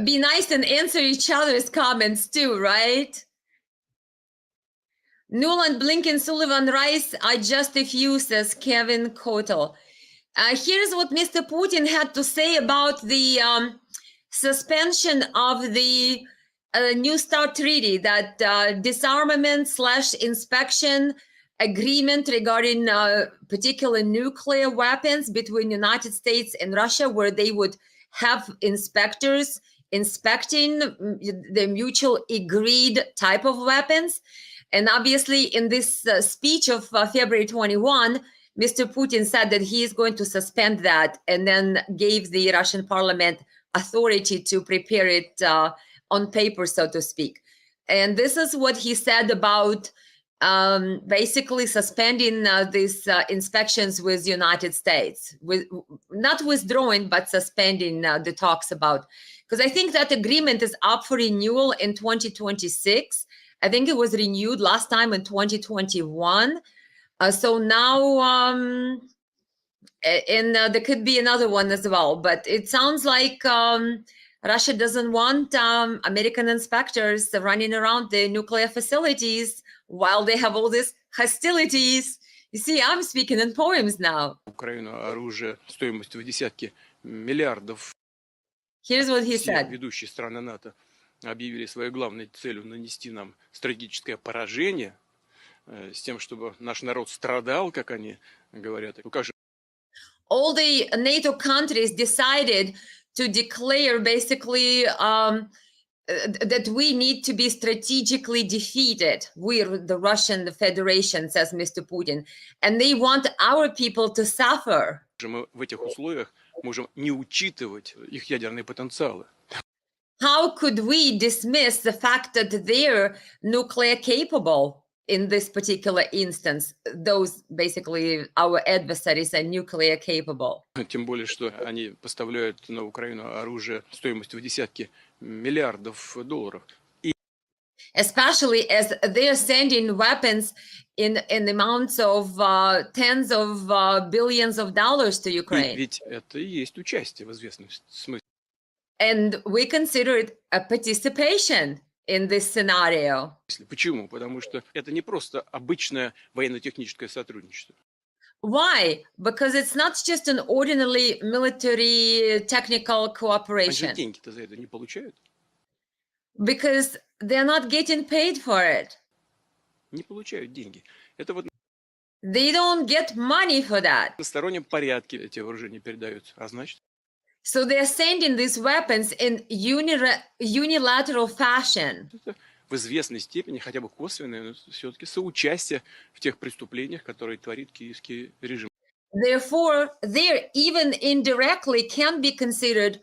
be nice and answer each other's comments too, right? Newland, Blinken, Sullivan, Rice are just a few, says Kevin Kotel. Here's what Mr. Putin had to say about the suspension of the New START treaty, that disarmament/inspection agreement regarding particular nuclear weapons between United States and Russia, where they would have inspectors inspecting the mutual agreed type of weapons. And obviously in this speech of February 21, Mr. Putin said that he is going to suspend that and then gave the Russian parliament authority to prepare it on paper, so to speak. And this is what he said about basically suspending these inspections with United States, not withdrawing, but suspending the talks about, because I think that agreement is up for renewal in 2026. I think it was renewed last time in 2021. So now, and there could be another one as well, but it sounds like Russia doesn't want American inspectors running around the nuclear facilities while they have all these hostilities. You see, I'm speaking in poems now. Украину оружие стоимостью в десятки миллиардов. Here's what he Все said. ведущие страны НАТО объявили своей главной целью нанести нам стратегическое поражение, с тем, чтобы наш народ страдал, как они говорят. Как же... All the NATO countries decided to declare basically that we need to be strategically defeated. We're the Russian Federation, says Mr. Putin, and they want our people to suffer. Мы в этих условиях можем не учитывать их ядерные потенциалы. How could we dismiss the fact that they're nuclear capable in this particular instance? Those basically our adversaries are nuclear capable. Тем более, что они поставляют на Украину оружие стоимостью в десятки миллиардов долларов. Especially as they're sending weapons in amounts of tens of billions of dollars to Ukraine. Ведь это и есть участие в известном смысле. And we consider it a participation in this scenario. Почему? Потому что это не просто обычное военно-техническое сотрудничество. Why? Because it's not just an ordinary military technical Они же cooperation. деньги-то за это не получают. Because they're not getting paid for it. Не получают деньги. Это вот They don't get money for that. в одностороннем порядке эти вооружения передаются. А значит, So they're sending these weapons in unilateral fashion. это в известной степени, хотя бы косвенное, но все-таки соучастие в тех преступлениях, которые творит киевский режим. Therefore, they even indirectly can be considered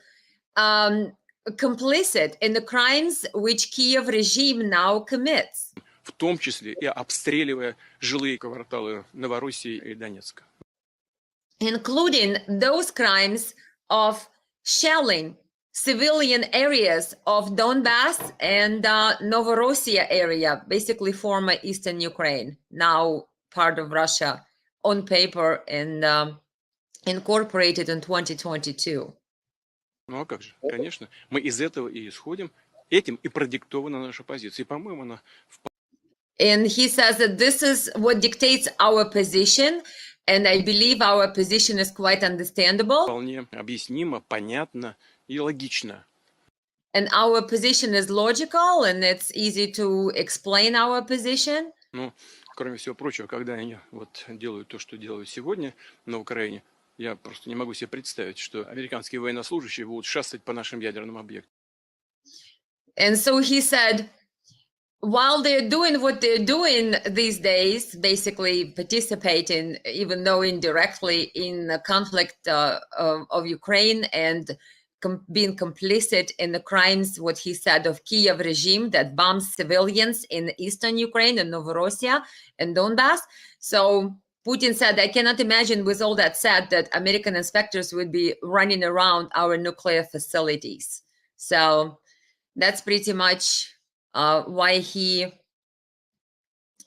complicit in the crimes which Kiev regime now commits. В том числе и обстреливая жилые кварталы Новороссии и Донецка. Including those crimes of shelling civilian areas of Donbass and Novorossiya area, basically former Eastern Ukraine, now part of Russia, on paper and incorporated in 2022. Ну а как же? Конечно, мы из этого и исходим. Этим и продиктована наша позиция. И, по-моему, она And he says that this is what dictates our position, and I believe our position is quite understandable. вполне объяснима, понятна и логична. And our position is logical, and it's easy to explain our position. Ну, кроме всего прочего, когда они вот делают то, что делают сегодня на Украине, я просто не могу себе представить, что американские военнослужащие будут шастать по нашим ядерным объектам. And so he said, while they're doing what they're doing these days, basically participating, even though indirectly, in the conflict of Ukraine and being complicit in the crimes, what he said, of Kiev regime that bombs civilians in eastern Ukraine and Novorossiya and Donbass. So Putin said, I cannot imagine, with all that said, that American inspectors would be running around our nuclear facilities. So That's pretty much why he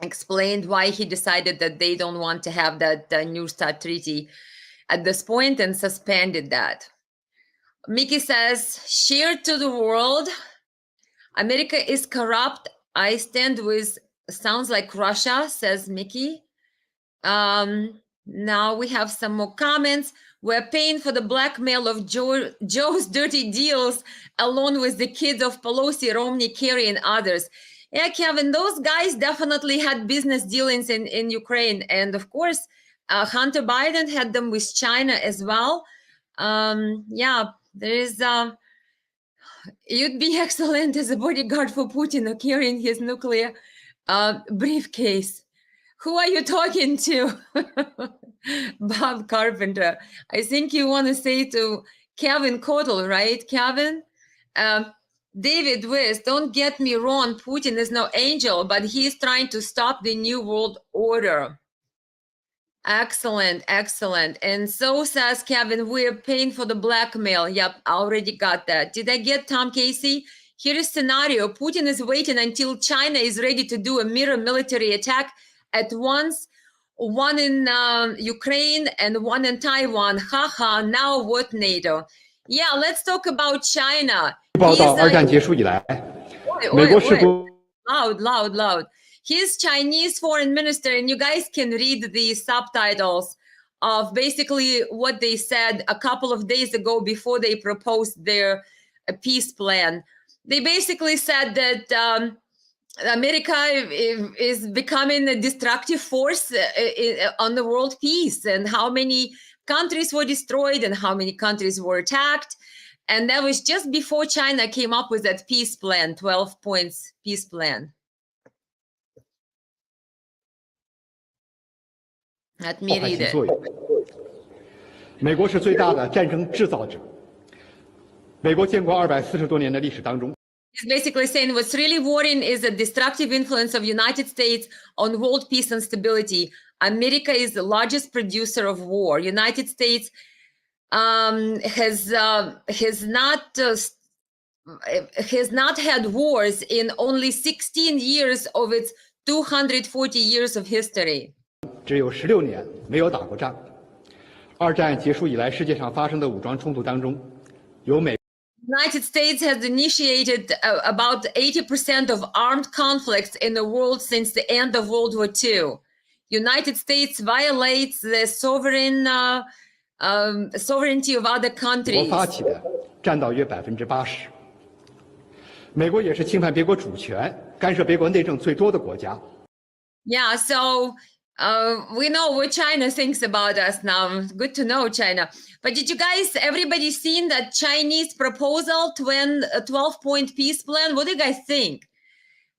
explained why he decided that they don't want to have that New START treaty at this point and suspended that. Mickey says, share to the world. America is corrupt. I stand with, sounds like Russia, says Mickey. Now we have some more comments. We're paying for the blackmail of Joe's dirty deals, along with the kids of Pelosi, Romney, Kerry, and others. Yeah, Kevin, those guys definitely had business dealings in Ukraine. And of course, Hunter Biden had them with China as well. Yeah, there is, you'd be excellent as a bodyguard for Putin or carrying his nuclear briefcase. Who are you talking to? Bob Carpenter. I think you want to say to Kevin Cottle, right, Kevin? David West, don't get me wrong, Putin is no angel, but he's trying to stop the New World Order. Excellent, excellent. And so says Kevin, we're paying for the blackmail. Yep, I already got that. Did I get Tom Casey? Here is scenario. Putin is waiting until China is ready to do a mirror military attack at once. One in Ukraine and one in Taiwan. Haha, now what, NATO? Yeah, let's talk about China. 报道二战结束以来，美国是不 Loud. He's Chinese foreign minister, and you guys can read the subtitles of basically what they said a couple of days ago before they proposed their peace plan. They basically said that America is becoming a destructive force on the world peace, and how many countries were destroyed and how many countries were attacked. And that was just before China came up with that peace plan, 12 points peace plan. Let me read it. 美国是最大的战争制造者。美国建国240多年的历史当中。 He's basically saying what's really worrying is the destructive influence of United States on world peace and stability. America is the largest producer of war. United States has not had wars in only 16 years of its 240 years of history. 只有16年没有打过仗。二战结束以来，世界上发生的武装冲突当中，有美。 United States has initiated about 80% of armed conflicts in the world since the end of World War II. United States violates the sovereignty of other countries. 发起的占到约80%。美国也是侵犯别国主权、干涉别国内政最多的国家。Yeah, so we know what China thinks about us now. Good to know, China. But did you guys, everybody seen that Chinese proposal, 12-point peace plan? What do you guys think?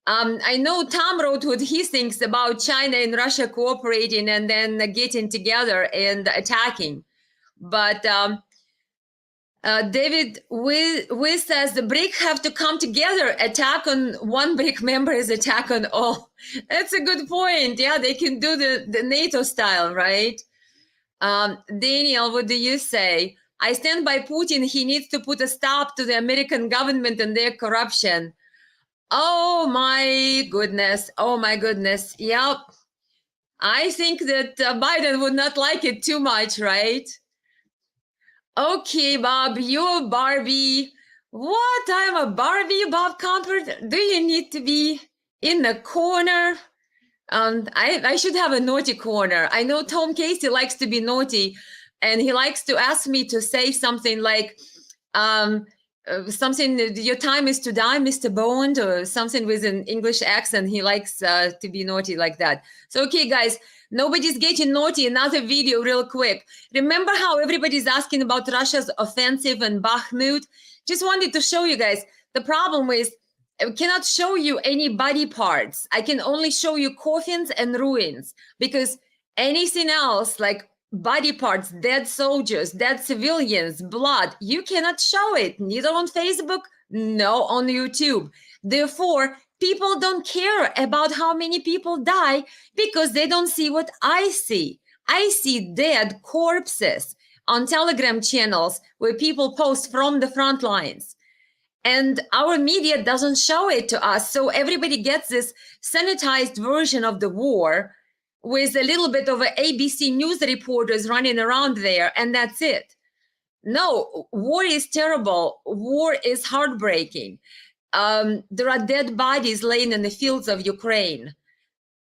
I know Tom wrote what he thinks about China and Russia cooperating and then getting together and attacking. But David Wiz says the BRIC have to come together. Attack on one BRIC member is attack on all. That's a good point. Yeah, they can do the NATO style, right? Daniel, what do you say? I stand by Putin. He needs to put a stop to the American government and their corruption. Oh my goodness. Oh my goodness. Yep. I think that Biden would not like it too much, right? Okay, Bob, you're Barbie. What? I'm a Barbie, Bob Comfort? Do you need to be in the corner? I should have a naughty corner. I know Tom Casey likes to be naughty, and he likes to ask me to say something like, something, your time is to die, Mr. Bond, or something with an English accent. He likes to be naughty like that. So, okay, guys, nobody's getting naughty. Another video real quick. Remember how everybody's asking about Russia's offensive in Bakhmut? Just wanted to show you guys. The problem is I cannot show you any body parts. I can only show you coffins and ruins, because anything else like body parts, dead soldiers, dead civilians, blood, you cannot show it, neither on Facebook, no on YouTube. Therefore, people don't care about how many people die because they don't see what I see. I see dead corpses on Telegram channels where people post from the front lines. And our media doesn't show it to us. So everybody gets this sanitized version of the war with a little bit of a ABC News reporters running around there, and that's it. No, war is terrible. War is heartbreaking. There are dead bodies laying in the fields of Ukraine.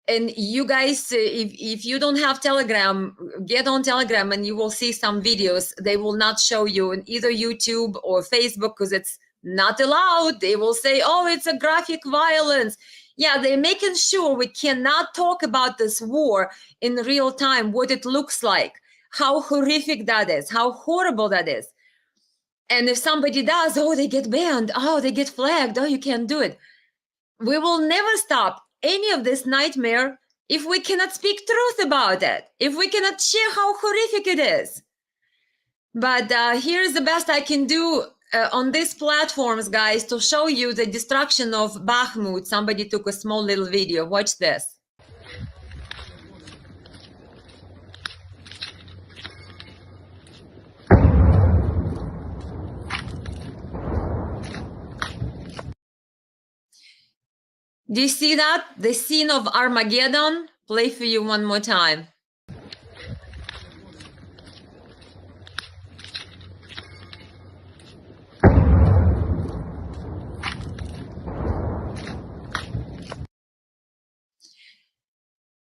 And you guys, if you don't have Telegram, get on Telegram and you will see some videos. They will not show you in either YouTube or Facebook because it's not allowed. They will say, oh, it's a graphic violence. Yeah, they're making sure we cannot talk about this war in real time, what it looks like, how horrific that is, how horrible that is. And if somebody does, oh, they get banned, oh, they get flagged, oh, you can't do it. We will never stop any of this nightmare if we cannot speak truth about it, if we cannot share how horrific it is. But here's the best I can do on these platforms, guys, to show you the destruction of Bakhmut. Somebody took a small little video. Watch this. Do you see that? The scene of Armageddon? Play for you one more time.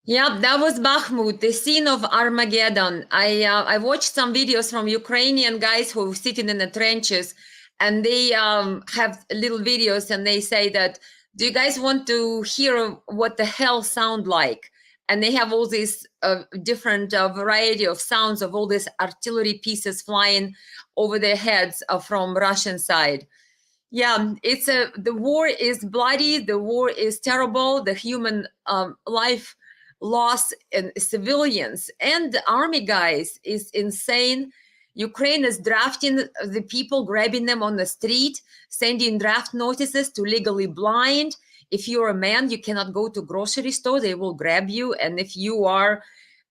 Yep, that was Bakhmut, the scene of Armageddon. I watched some videos from Ukrainian guys who are sitting in the trenches, and they have little videos, and they say that, do you guys want to hear what the hell sound like? And they have all these different variety of sounds of all these artillery pieces flying over their heads from Russian side. Yeah, the war is bloody. The war is terrible. The human life loss in civilians and the army guys is insane. Ukraine is drafting the people, grabbing them on the street, sending draft notices to legally blind. If you're a man, you cannot go to grocery store, they will grab you. And if you are,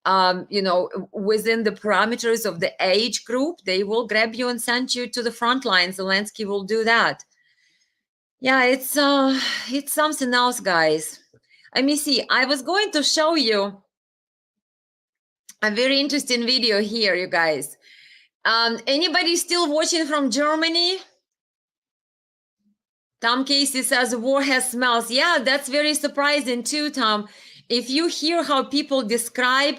within the parameters of the age group, they will grab you and send you to the front lines. Zelensky will do that. Yeah, it's something else, guys. Let me see. I was going to show you a very interesting video here, you guys. Anybody still watching from Germany? Tom Casey says war has smells. Yeah, that's very surprising too, Tom. If you hear how people describe,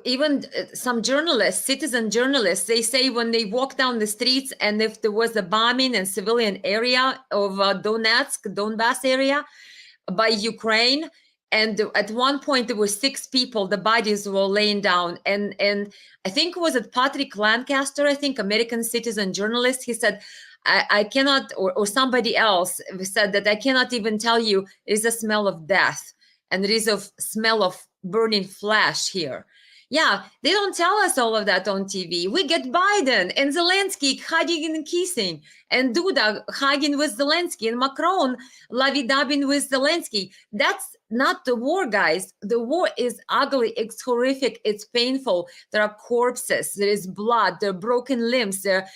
even some journalists, citizen journalists, they say when they walk down the streets and if there was a bombing in civilian area of Donbass area by Ukraine, and at one point there were 6 people, the bodies were laying down, and I think it was at Patrick Lancaster, I think, American citizen journalist, he said, I cannot, or somebody else said that I cannot even tell you, there's a smell of death and there is a smell of burning flesh here. Yeah, they don't tell us all of that on TV. We get Biden and Zelensky hugging and kissing, and Duda hugging with Zelensky, and Macron lovey-dovey with Zelensky. That's not the war, guys. The war is ugly, it's horrific, it's painful. There are corpses, there is blood, there are broken limbs, there are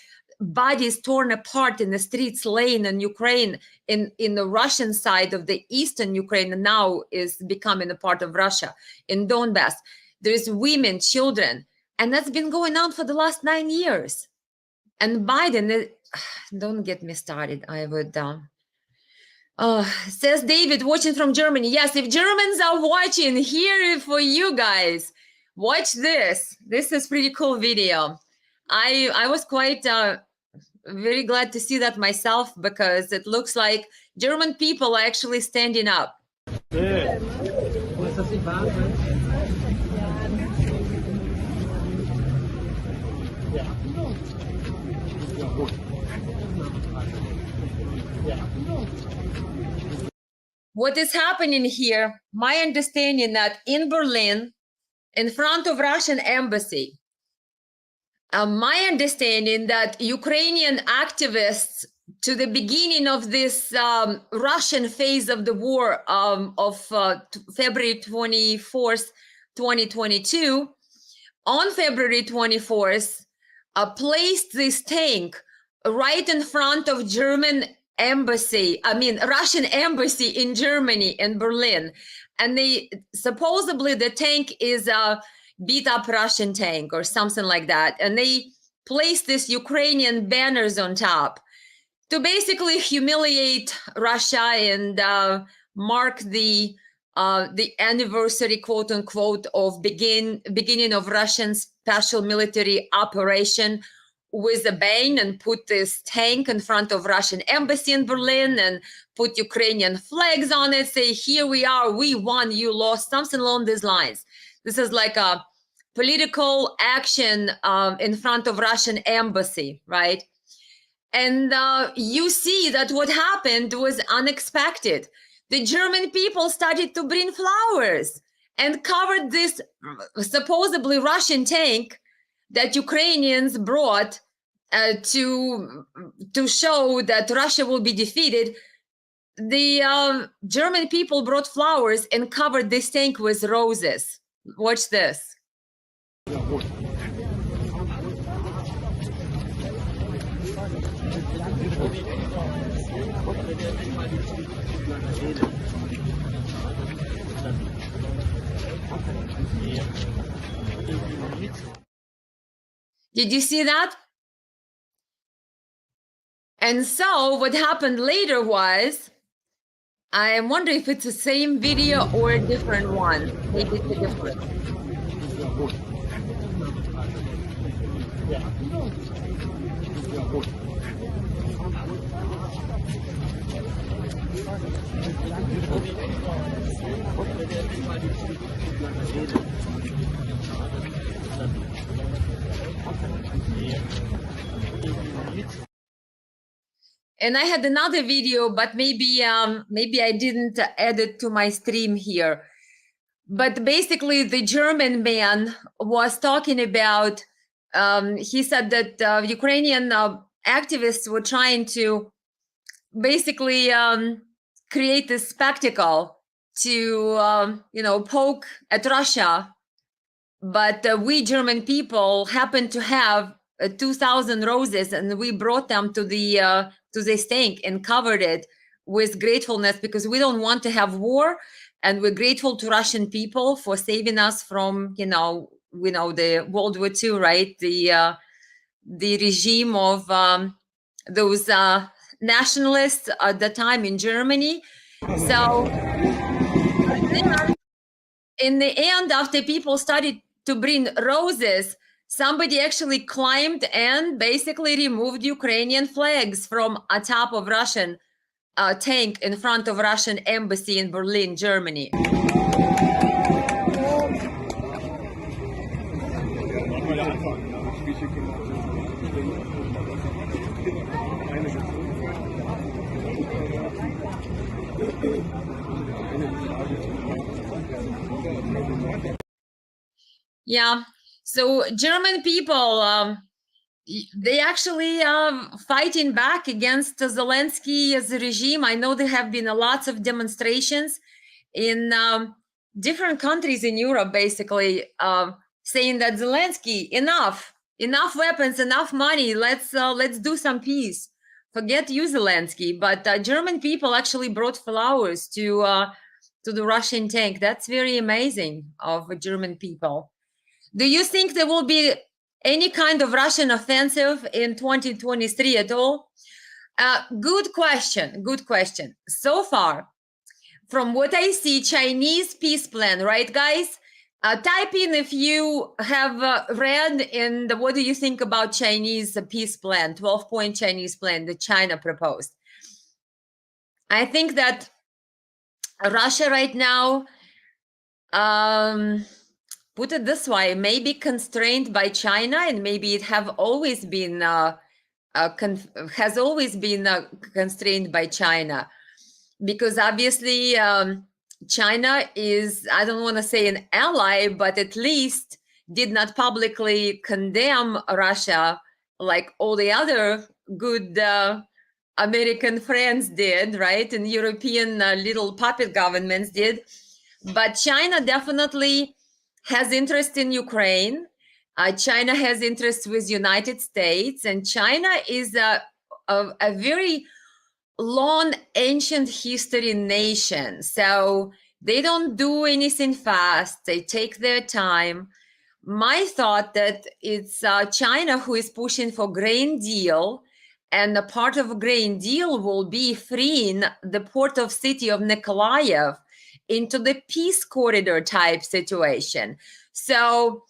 bodies torn apart in the streets laying in Ukraine, in the Russian side of the eastern Ukraine, and now is becoming a part of Russia, in Donbass. There's women, children, and that's been going on for the last 9 years. And Biden, don't get me started, I would, says David, watching from Germany. Yes, if Germans are watching, here for you guys, watch this. This is pretty cool video. I was quite very glad to see that myself, because it looks like German people are actually standing up. What is happening here, my understanding that in Berlin, in front of Russian embassy, my understanding that Ukrainian activists, to the beginning of this Russian phase of the war of February 24th, 2022, on February 24th, placed this tank right in front of Russian embassy in Germany, in Berlin. And supposedly the tank is a beat up Russian tank or something like that. And they placed these Ukrainian banners on top to basically humiliate Russia and mark the anniversary, quote unquote, of beginning of Russian special military operation with a bang, and put this tank in front of Russian embassy in Berlin and put Ukrainian flags on it, say, here we are, we won, you lost, something along these lines. This is like a political action in front of Russian embassy, right? And you see that what happened was unexpected. The German people started to bring flowers and covered this supposedly Russian tank that Ukrainians brought to show that Russia will be defeated. The German people brought flowers and covered this tank with roses. Watch this. Did you see that? And so what happened later was, I wonder if it's the same video or a different one. Maybe it's a different one. And I had another video, but maybe I didn't add it to my stream here. But basically, the German man was talking about, he said that Ukrainian activists were trying to basically create this spectacle to, poke at Russia. But we German people happened to have 2,000 roses, and we brought them to this tank and covered it with gratefulness, because we don't want to have war, and we're grateful to Russian people for saving us from, the World War II, right? The regime of those nationalists at the time in Germany. So in the end, after people started to bring roses, somebody actually climbed and basically removed Ukrainian flags from atop of Russian tank in front of Russian embassy in Berlin, Germany. Yeah. So German people, they actually fighting back against Zelensky's regime. I know there have been lots of demonstrations in different countries in Europe, basically saying that Zelensky, enough weapons, enough money. Let's do some peace. Forget you, Zelensky. But German people actually brought flowers to the Russian tank. That's very amazing of German people. Do you think there will be any kind of Russian offensive in 2023 at all? Good question. Good question. So far, from what I see, Chinese peace plan, right, guys? Type in if you have read, and what do you think about Chinese peace plan, 12-point Chinese plan that China proposed? I think that Russia right now, put it this way, may be constrained by China, and maybe it has always been constrained by China, because obviously China is, I don't want to say an ally, but at least did not publicly condemn Russia like all the other good American friends did, right? And European little puppet governments did. But China definitely has interest in Ukraine. China has interest with United States, and China is a very long ancient history nation. So they don't do anything fast. They take their time. My thought that it's China who is pushing for grain deal, and a part of a grain deal will be freeing the port of city of Nikolaev into the peace corridor type situation. So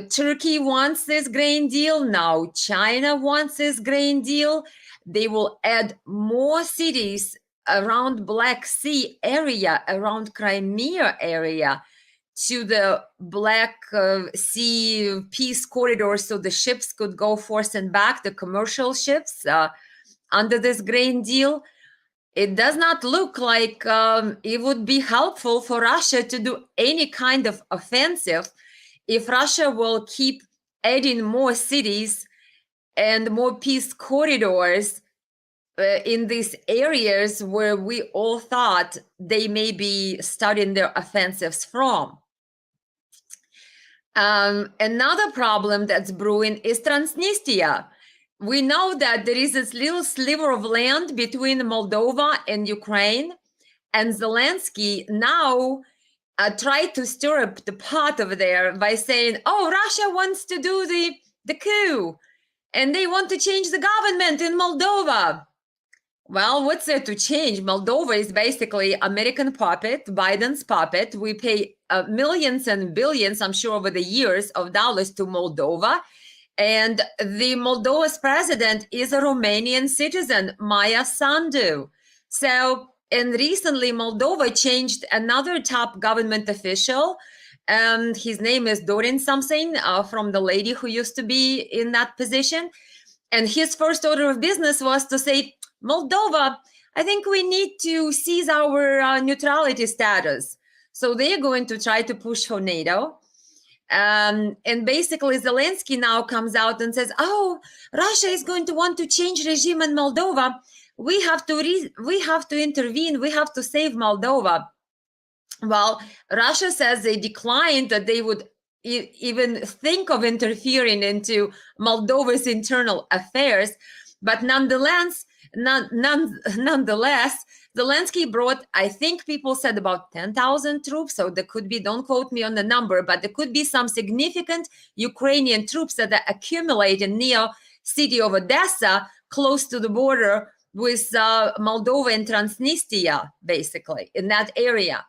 Turkey wants this grain deal. Now China wants this grain deal. They will add more cities around Black Sea area, around Crimea area, to the Black Sea peace corridor, so the ships could go forth and back, the commercial ships under this grain deal. It does not look like it would be helpful for Russia to do any kind of offensive if Russia will keep adding more cities and more peace corridors in these areas where we all thought they may be starting their offensives from. Another problem that's brewing is Transnistria. We know that there is this little sliver of land between Moldova and Ukraine, and Zelensky now tried to stir up the pot over there by saying, oh, Russia wants to do the coup, and they want to change the government in Moldova. Well, what's there to change? Moldova is basically American puppet, Biden's puppet. We pay millions and billions, I'm sure, over the years of dollars to Moldova. And the Moldova's president is a Romanian citizen, Maia Sandu. So, and recently Moldova changed another top government official. His name is Dorin something, from the lady who used to be in that position. And his first order of business was to say, Moldova, I think we need to seize our neutrality status. So they're going to try to push for NATO. And basically Zelensky now comes out and says, oh, Russia is going to want to change regime in Moldova. We have to intervene. We have to save Moldova. Well, Russia says they declined that they would even think of interfering into Moldova's internal affairs. But nonetheless, Zelensky brought, I think people said about 10,000 troops. So there could be, don't quote me on the number, but there could be some significant Ukrainian troops that are accumulating near city of Odessa, close to the border with Moldova and Transnistria, basically, in that area.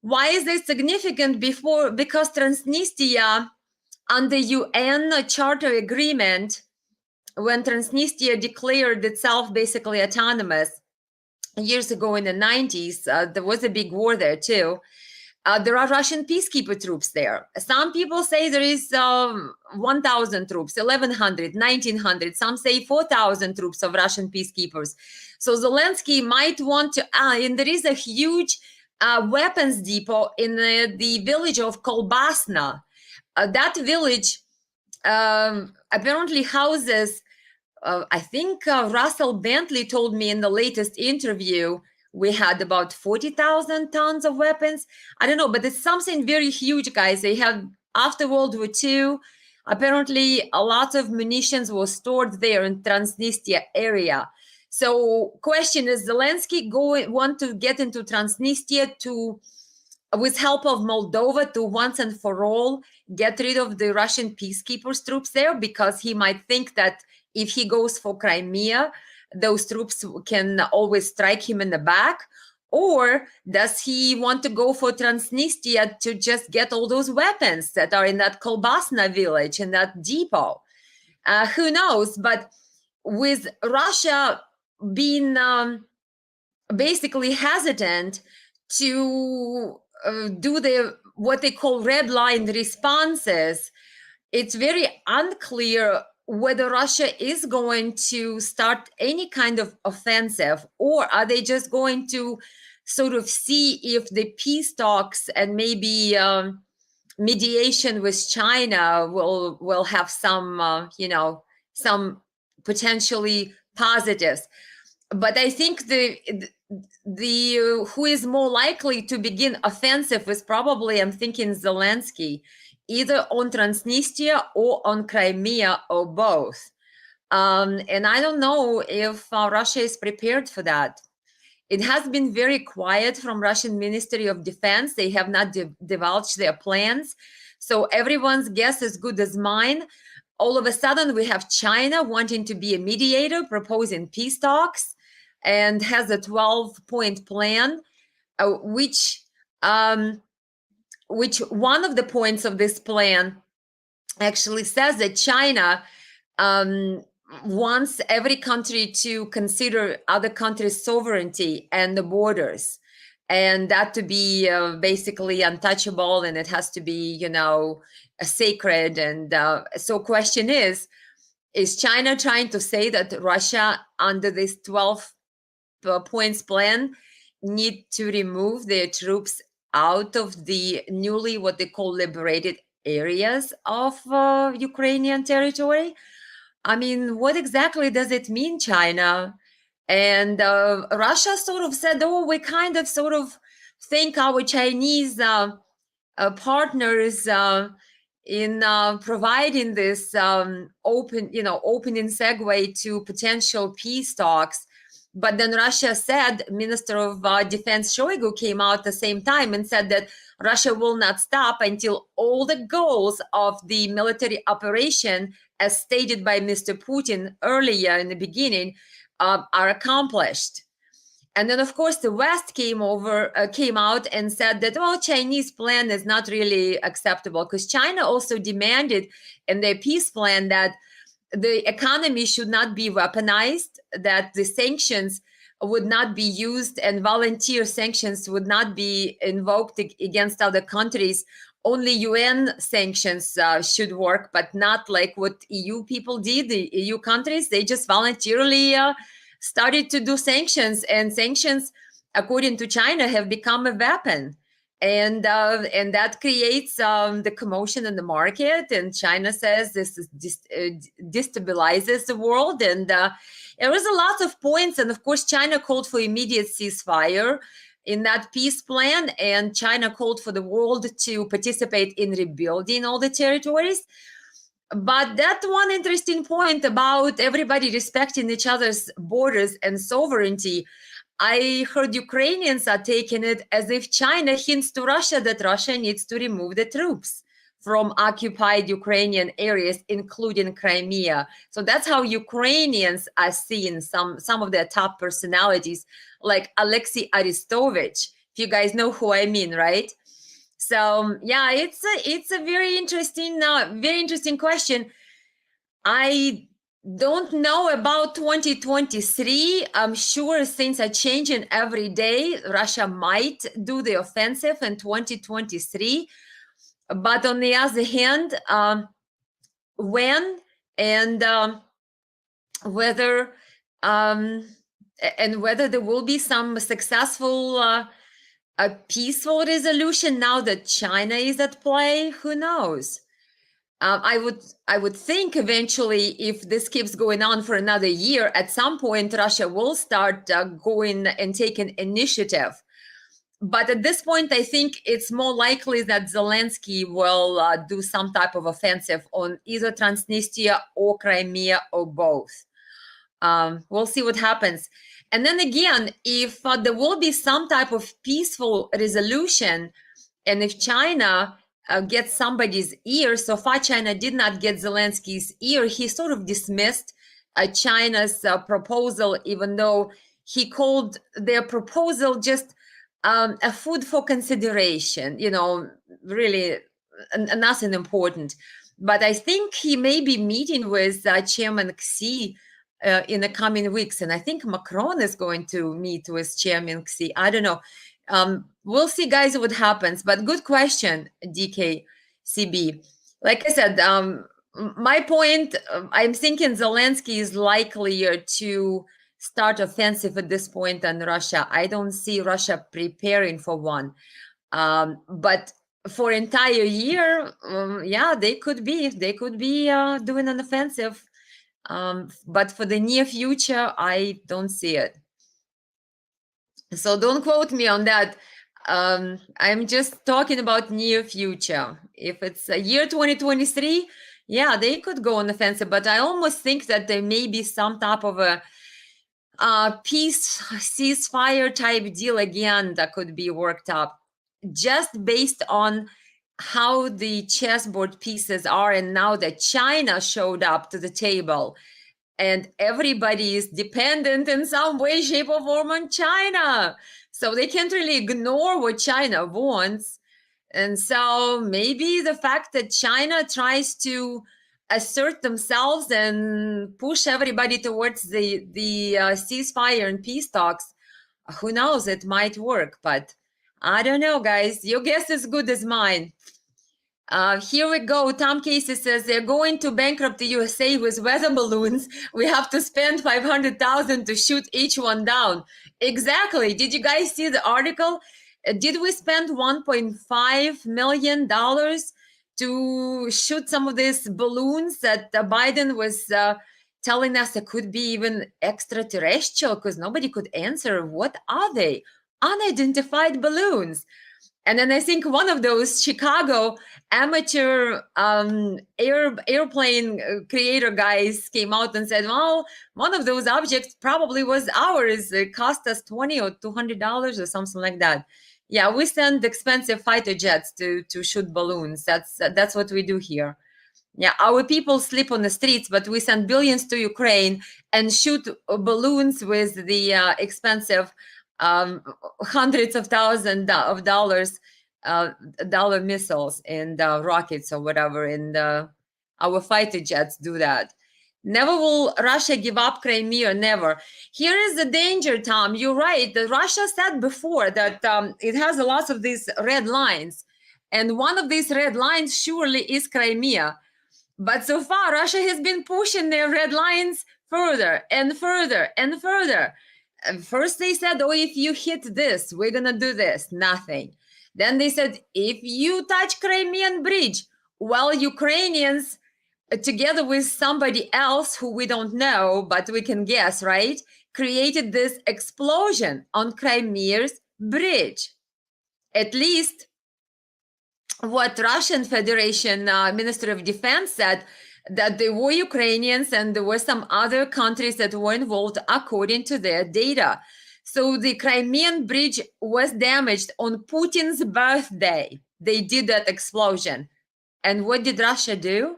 Why is this significant? Because Transnistria, under UN Charter Agreement, when Transnistria declared itself basically autonomous years ago in the 90s, there was a big war there too. There are Russian peacekeeper troops there. Some people say there is 1,000 troops, 1,100, 1,900. Some say 4,000 troops of Russian peacekeepers. So Zelensky might want to, and there is a huge weapons depot in the village of Kolbasna. That village apparently houses, I think Russell Bentley told me in the latest interview, we had about 40,000 tons of weapons. I don't know, but it's something very huge, guys. They have, after World War II, apparently a lot of munitions were stored there in Transnistria area. So question is, Zelensky want to get into Transnistria to, with help of Moldova, to once and for all get rid of the Russian peacekeepers troops there, because he might think that if he goes for Crimea, those troops can always strike him in the back? Or does he want to go for Transnistria to just get all those weapons that are in that Kolbasna village, in that depot? Who knows? But with Russia being basically hesitant to do what they call red line responses, it's very unclear whether Russia is going to start any kind of offensive, or are they just going to sort of see if the peace talks and maybe mediation with China will have some, some potentially positives. But I think the who is more likely to begin offensive is probably, I'm thinking, Zelensky, either on Transnistria or on Crimea, or both. And I don't know if Russia is prepared for that. It has been very quiet from Russian Ministry of Defense. They have not divulged their plans. So everyone's guess is good as mine. All of a sudden, we have China wanting to be a mediator, proposing peace talks, and has a 12-point plan, which one of the points of this plan actually says that China wants every country to consider other countries' sovereignty and the borders, and that to be basically untouchable, and it has to be, sacred. And so question is China trying to say that Russia, under this 12 points plan, need to remove their troops out of the newly what they call liberated areas of Ukrainian territory? I mean, what exactly does it mean, China? And Russia sort of said, oh, we kind of sort of think our Chinese partners in providing this opening segue to potential peace talks. But then Russia said, Minister of Defense Shoigu came out at the same time and said that Russia will not stop until all the goals of the military operation, as stated by Mr. Putin earlier in the beginning, are accomplished. And then, of course, the West came out and said that, well, Chinese plan is not really acceptable, because China also demanded in their peace plan that the economy should not be weaponized, that the sanctions would not be used, and volunteer sanctions would not be invoked against other countries. Only UN sanctions should work, but not like what EU people did. The EU countries, they just voluntarily started to do sanctions, and sanctions, according to China, have become a weapon. And that creates the commotion in the market. And China says this destabilizes the world. And there was a lot of points. And of course, China called for immediate ceasefire in that peace plan. And China called for the world to participate in rebuilding all the territories. But that one interesting point about everybody respecting each other's borders and sovereignty, I heard Ukrainians are taking it as if China hints to Russia that Russia needs to remove the troops from occupied Ukrainian areas, including Crimea. So that's how Ukrainians are seeing some of their top personalities, like Alexei Arestovich. If you guys know who I mean, right? So yeah, it's a very interesting question. I don't know about 2023. I'm sure things are changing every day. Russia might do the offensive in 2023. But on the other hand, when and whether there will be some successful a peaceful resolution now that China is at play, who knows? I would think eventually, if this keeps going on for another year, at some point Russia will start going and taking initiative. But at this point, I think it's more likely that Zelensky will do some type of offensive on either Transnistria or Crimea or both. We'll see what happens. And then again, if there will be some type of peaceful resolution, and if China gets somebody's ear, so far China did not get Zelensky's ear. He sort of dismissed China's proposal, even though he called their proposal just a food for consideration, really nothing important. But I think he may be meeting with Chairman Xi in the coming weeks. And I think Macron is going to meet with Chairman Xi. I don't know. We'll see, guys, what happens. But good question, DKCB. Like I said, my point, I'm thinking Zelensky is likelier to start offensive at this point than Russia. I don't see Russia preparing for one. But for entire year, yeah, they could be doing an offensive. But for the near future, I don't see it. So don't quote me on that. I'm just talking about near future. If it's a year 2023, Yeah, they could go on offensive, but I almost think that there may be some type of a peace ceasefire type deal again that could be worked up, just based on how the chessboard pieces are. And now that China showed up to the table, and everybody is dependent in some way, shape, or form on China, so they can't really ignore what China wants. And so maybe the fact that China tries to assert themselves and push everybody towards the ceasefire and peace talks, who knows, it might work. But I don't know, guys. Your guess is good as mine. Here we go. Tom Casey says they're going to bankrupt the USA with weather balloons. We have to spend $500,000 to shoot each one down. Exactly. Did you guys see the article? Did we spend $1.5 million to shoot some of these balloons that Biden was telling us it could be even extraterrestrial, because nobody could answer what are they? Unidentified balloons. And then I think one of those Chicago amateur airplane creator guys came out and said, well, one of those objects probably was ours. It cost us $20 or $200 or something like that. Yeah, we send expensive fighter jets to shoot balloons. That's what we do here. Yeah, our people sleep on the streets, but we send billions to Ukraine and shoot balloons with the expensive hundreds of thousands of dollars dollar missiles and rockets or whatever, and our fighter jets do that. Never will Russia give up Crimea, never. Here is the danger, Tom. You're right. Russia said before that it has a lot of these red lines, and one of these red lines surely is Crimea. But so far, Russia has been pushing their red lines further and further and further. First they said, oh, if you hit this, we're going to do this. Nothing. Then they said, if you touch Crimean bridge, well, Ukrainians, together with somebody else who we don't know, but we can guess, right, created this explosion on Crimea's bridge. At least what Russian Federation Minister of Defense said, that there were Ukrainians and there were some other countries that were involved according to their data. So the Crimean bridge was damaged on Putin's birthday. They did that explosion. And what did Russia do?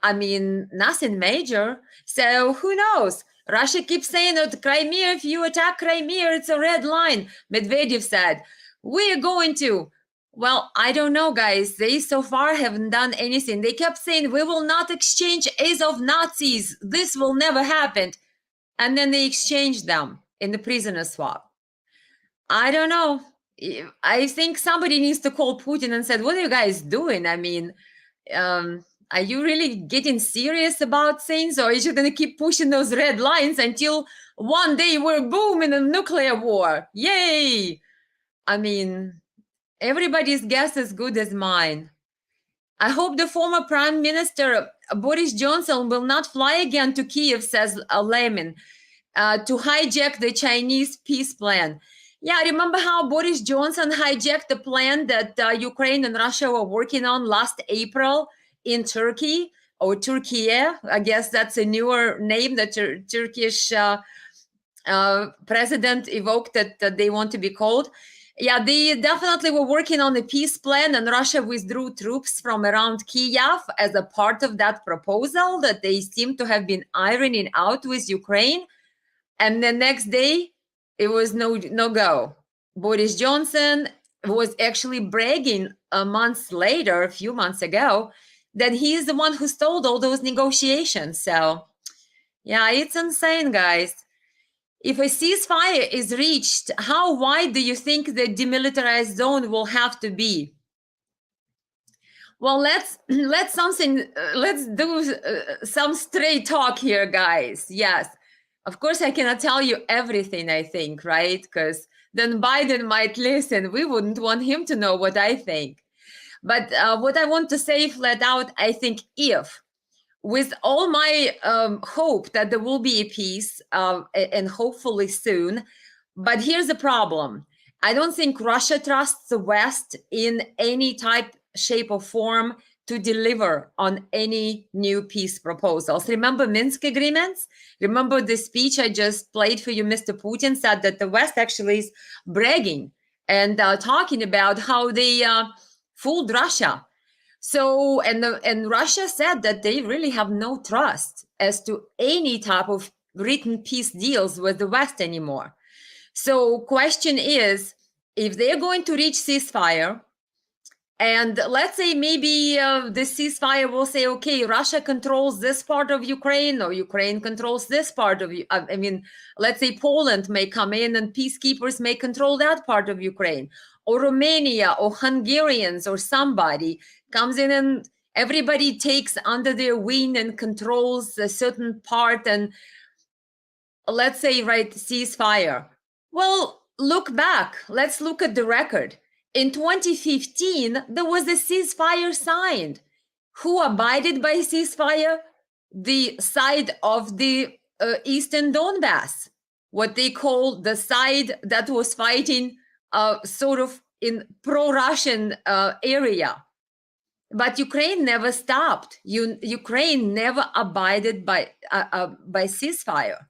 I mean, nothing major. So who knows? Russia keeps saying that Crimea, if you attack Crimea, it's a red line. Medvedev said, we're going to. Well, I don't know, guys. They so far haven't done anything. They kept saying, we will not exchange Azov Nazis. This will never happen. And then they exchanged them in the prisoner swap. I don't know. I think somebody needs to call Putin and said, what are you guys doing? I mean, are you really getting serious about things? Or are you just going to keep pushing those red lines until one day we're boom in a nuclear war? Yay! I mean, everybody's guess is good as mine. I hope the former Prime Minister Boris Johnson will not fly again to Kiev, says Lehman, to hijack the Chinese peace plan. Yeah, remember how Boris Johnson hijacked the plan that Ukraine and Russia were working on last April in Turkey, or Turkey? I guess that's a newer name that Turkish president evoked that they want to be called. Yeah, they definitely were working on a peace plan, and Russia withdrew troops from around Kiev as a part of that proposal that they seem to have been ironing out with Ukraine. And the next day, it was no go. Boris Johnson was actually bragging a few months ago, that he is the one who stalled all those negotiations. So, yeah, it's insane, guys. If a ceasefire is reached, how wide do you think the demilitarized zone will have to be? Well, let's do some straight talk here, guys. Yes, of course, I cannot tell you everything, I think, right? Because then Biden might listen. We wouldn't want him to know what I think. But what I want to say flat out, I think if, with all my hope that there will be a peace, and hopefully soon, but here's the problem. I don't think Russia trusts the West in any type, shape, or form to deliver on any new peace proposals. Remember Minsk agreements? Remember the speech I just played for you? Mr. Putin said that the West actually is bragging and talking about how they fooled Russia. So, and Russia said that they really have no trust as to any type of written peace deals with the West anymore. So question is, if they're going to reach ceasefire, and let's say maybe the ceasefire will say, okay, Russia controls this part of Ukraine, or Ukraine controls this part of, I mean, let's say Poland may come in and peacekeepers may control that part of Ukraine, or Romania or Hungarians or somebody comes in and everybody takes under their wing and controls a certain part, and let's say, right, ceasefire. Well, look back. Let's look at the record. In 2015, there was a ceasefire signed. Who abided by ceasefire? The side of the Eastern Donbass, what they call the side that was fighting sort of in pro-Russian area. But Ukraine never stopped. Ukraine never abided by ceasefire.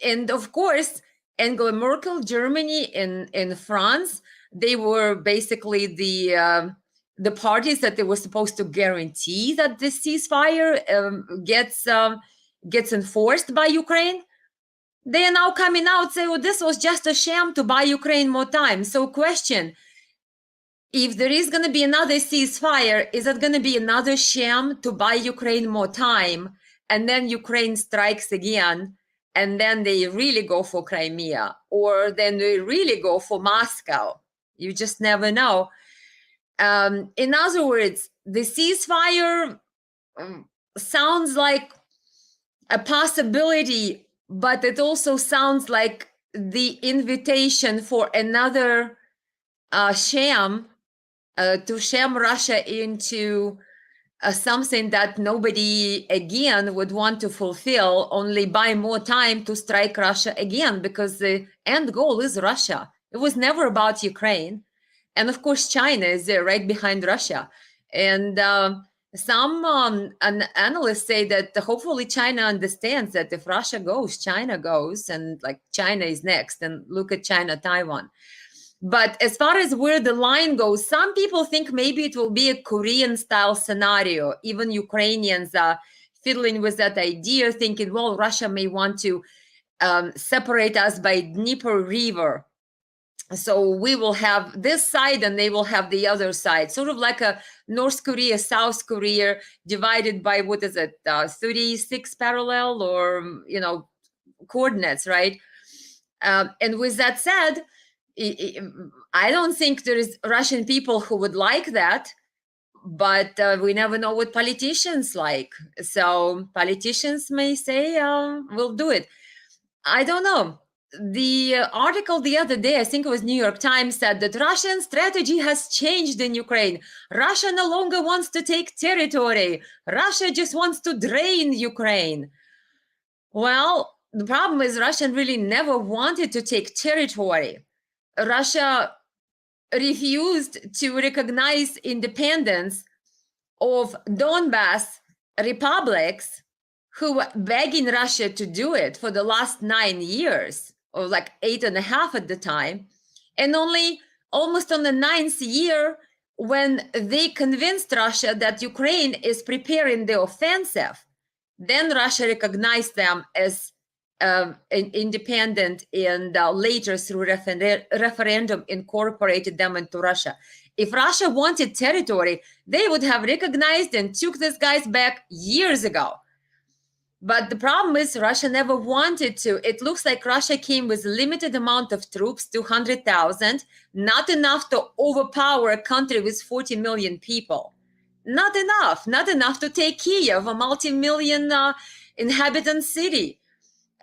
And of course, Angela Merkel, Germany, in France, they were basically the parties that they were supposed to guarantee that the ceasefire gets enforced by Ukraine. They are now coming out saying, "Oh, this was just a sham to buy Ukraine more time." So, question: if there is going to be another ceasefire, is it going to be another sham to buy Ukraine more time, and then Ukraine strikes again? And then they really go for Crimea, or then they really go for Moscow. You just never know. In other words, the ceasefire sounds like a possibility, but it also sounds like the invitation for another sham, to sham Russia into something that nobody again would want to fulfill, only buy more time to strike Russia again, because the end goal is Russia. It was never about Ukraine. And of course, China is there right behind Russia. And some analysts say that hopefully China understands that if Russia goes, China goes, and like China is next, and look at China, Taiwan. But as far as where the line goes, some people think maybe it will be a Korean-style scenario. Even Ukrainians are fiddling with that idea, thinking, well, Russia may want to separate us by Dnieper River. So we will have this side and they will have the other side, sort of like a North Korea, South Korea, divided by, what is it, 36 parallel or, coordinates, right? And with that said, I don't think there is Russian people who would like that, but we never know what politicians like. So politicians may say, we'll do it. I don't know. The article the other day, I think it was New York Times, said that Russian strategy has changed in Ukraine. Russia no longer wants to take territory. Russia just wants to drain Ukraine. Well, the problem is Russia really never wanted to take territory. Russia refused to recognize independence of Donbass republics who were begging Russia to do it for the last 9 years, or like 8.5 at the time. And only almost on the 9th year, when they convinced Russia that Ukraine is preparing the offensive, then Russia recognized them as independent, and later through referendum incorporated them into Russia. If Russia wanted territory, they would have recognized and took these guys back years ago. But the problem is Russia never wanted to. It looks like Russia came with a limited amount of troops, 200,000, not enough to overpower a country with 40 million people. Not enough to take Kiev, a multi-million inhabitant city.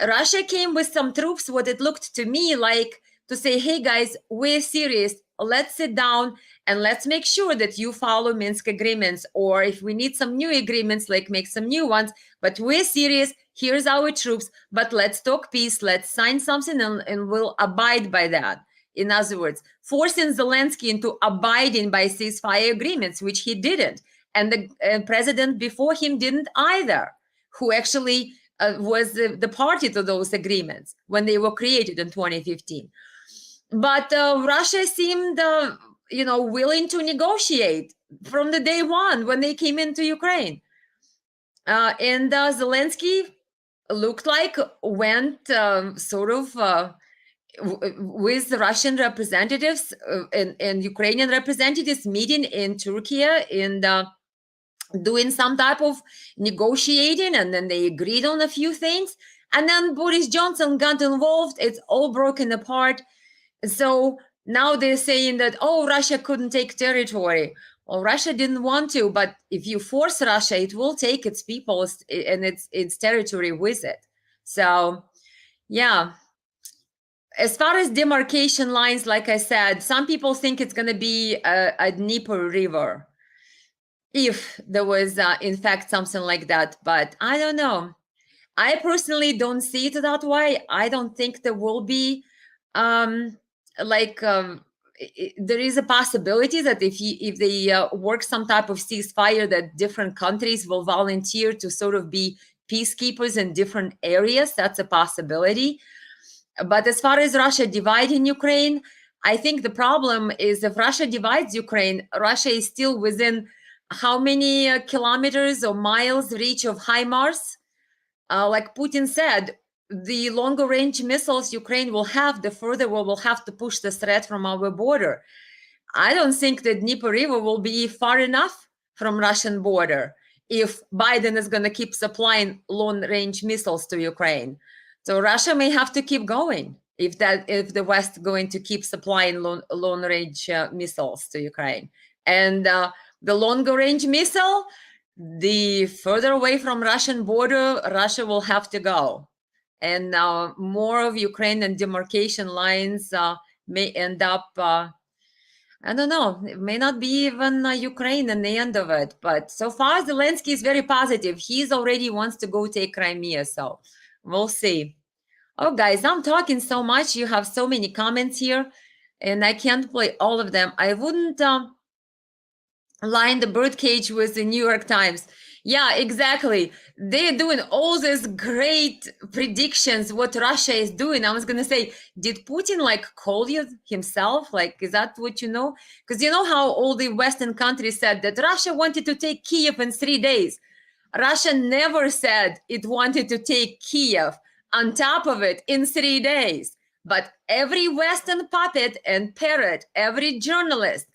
Russia came with some troops, what it looked to me like to say, hey guys, we're serious. Let's sit down and let's make sure that you follow Minsk agreements. Or if we need some new agreements, like make some new ones, but we're serious. Here's our troops, but let's talk peace. Let's sign something and we'll abide by that. In other words, forcing Zelensky into abiding by ceasefire agreements, which he didn't. and the president before him didn't either, who actually was the party to those agreements when they were created in 2015. But Russia seemed, willing to negotiate from the day one when they came into Ukraine. And Zelensky looked like went with Russian representatives and Ukrainian representatives meeting in Turkey and doing some type of negotiating, and then they agreed on a few things. And then Boris Johnson got involved. It's all broken apart. So now they're saying that, oh, Russia couldn't take territory. Well, Russia didn't want to, but if you force Russia, it will take its people and its territory with it. So, yeah. As far as demarcation lines, like I said, some people think it's going to be a Dnieper River, if there was, in fact, something like that. But I don't know. I personally don't see it that way. I don't think there will be, there is a possibility that if they work some type of ceasefire, that different countries will volunteer to sort of be peacekeepers in different areas. That's a possibility. But as far as Russia dividing Ukraine, I think the problem is if Russia divides Ukraine, Russia is still within how many kilometers or miles reach of HIMARS? Like Putin said, the longer range missiles Ukraine will have, the further we will have to push the threat from our border. I don't think that Dnieper River will be far enough from Russian border if Biden is going to keep supplying long range missiles to Ukraine. So Russia may have to keep going if the West going to keep supplying long range missiles to Ukraine. And the longer range missile, the further away from Russian border Russia will have to go. And more of Ukrainian demarcation lines may end up, I don't know, it may not be even Ukraine in the end of it. But so far, Zelensky is very positive. He's already wants to go take Crimea. So we'll see. Oh, guys, I'm talking so much. You have so many comments here, and I can't play all of them. I wouldn't line the birdcage with the New York Times. Yeah, exactly. They're doing all these great predictions what Russia is doing. I was going to say, did Putin call you himself? Is that what you know? Because you know how all the Western countries said that Russia wanted to take Kiev in 3 days. Russia never said it wanted to take Kiev on top of it in 3 days. But every Western puppet and parrot, every journalist,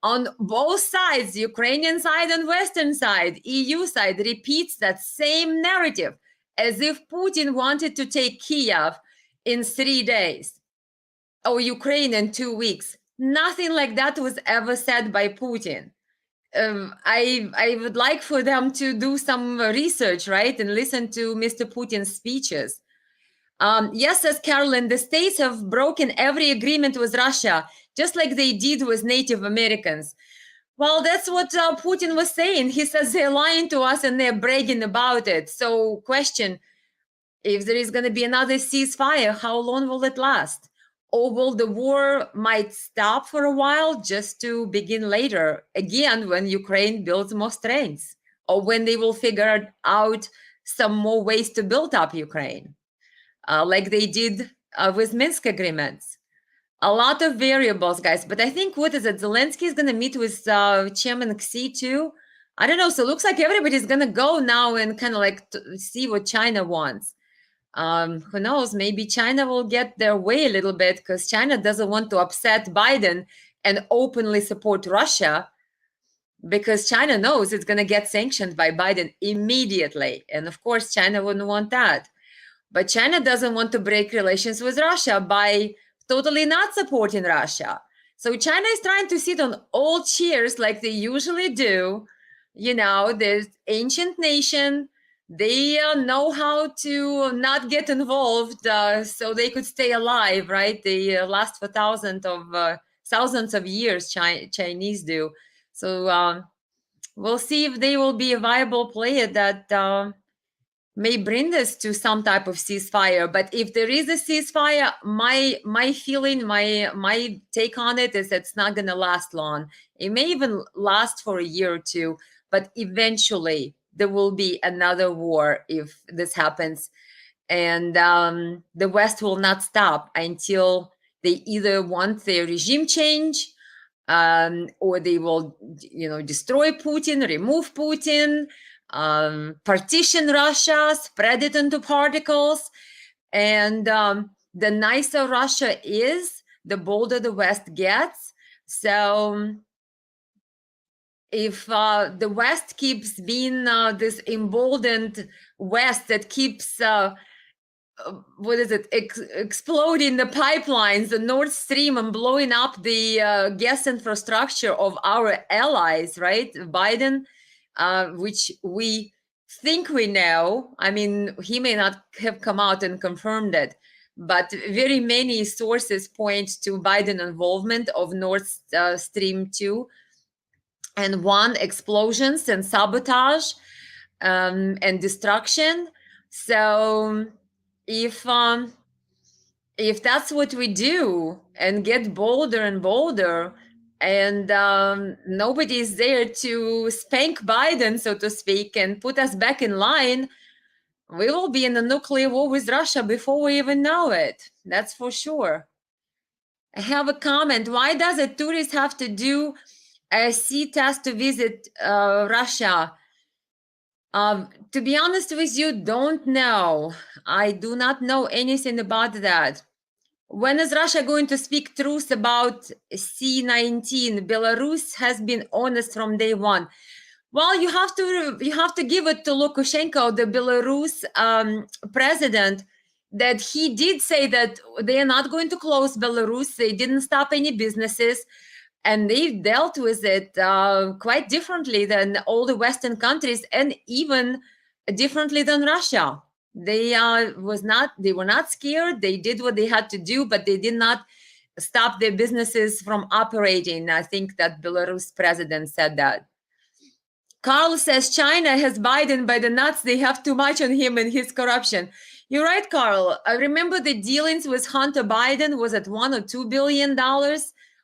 on both sides, Ukrainian side and Western side, EU side, repeats that same narrative as if Putin wanted to take Kiev in 3 days or Ukraine in 2 weeks. Nothing like that was ever said by Putin. I would like for them to do some research, right, and listen to Mr. Putin's speeches. Yes, says Carolyn, the states have broken every agreement with Russia, just like they did with Native Americans. Well, that's what Putin was saying. He says they're lying to us and they're bragging about it. So question, if there is going to be another ceasefire, how long will it last? Or will the war might stop for a while just to begin later, again, when Ukraine builds more strength, or when they will figure out some more ways to build up Ukraine, like they did with Minsk agreements. A lot of variables, guys. But I think, what is it? Zelensky is going to meet with Chairman Xi too. I don't know. So it looks like everybody's going to go now and kind of see what China wants. Who knows? Maybe China will get their way a little bit, because China doesn't want to upset Biden and openly support Russia, because China knows it's going to get sanctioned by Biden immediately. And of course, China wouldn't want that. But China doesn't want to break relations with Russia by totally not supporting Russia. So China is trying to sit on all chairs like they usually do. You know, the ancient nation, they know how to not get involved so they could stay alive, right? They last for thousands of years, Chinese do. So we'll see if they will be a viable player that may bring this to some type of ceasefire. But if there is a ceasefire, my feeling, my take on it is that it's not going to last long. It may even last for a year or two. but eventually there will be another war if this happens. And the West will not stop until they either want their regime change, or they will, destroy Putin, remove Putin, partition Russia, spread it into particles. And the nicer Russia is, the bolder the West gets. So if the West keeps being this emboldened West that keeps exploding the pipelines, the Nord Stream, and blowing up the gas infrastructure of our allies, right? Biden, which we think we know. I mean, he may not have come out and confirmed it, but very many sources point to Biden involvement of Nord Stream 2 and 1 explosions and sabotage and destruction. So if that's what we do and get bolder and bolder, and nobody's there to spank Biden, so to speak, and put us back in line, we will be in a nuclear war with Russia before we even know it. That's for sure. I have a comment. Why does a tourist have to do a sea test to visit Russia? To be honest with you, don't know. I do not know anything about that. When is Russia going to speak truth about C-19? Belarus has been honest from day one. Well, you have to give it to Lukashenko, the Belarus president, that he did say that they are not going to close Belarus. They didn't stop any businesses, and they've dealt with it quite differently than all the Western countries, and even differently than Russia. They were not scared. They did what they had to do, but they did not stop their businesses from operating. I think that Belarus president said that. Carl says China has Biden by the nuts. They have too much on him and his corruption. You're right, Carl. I remember the dealings with Hunter Biden was at $1 or $2 billion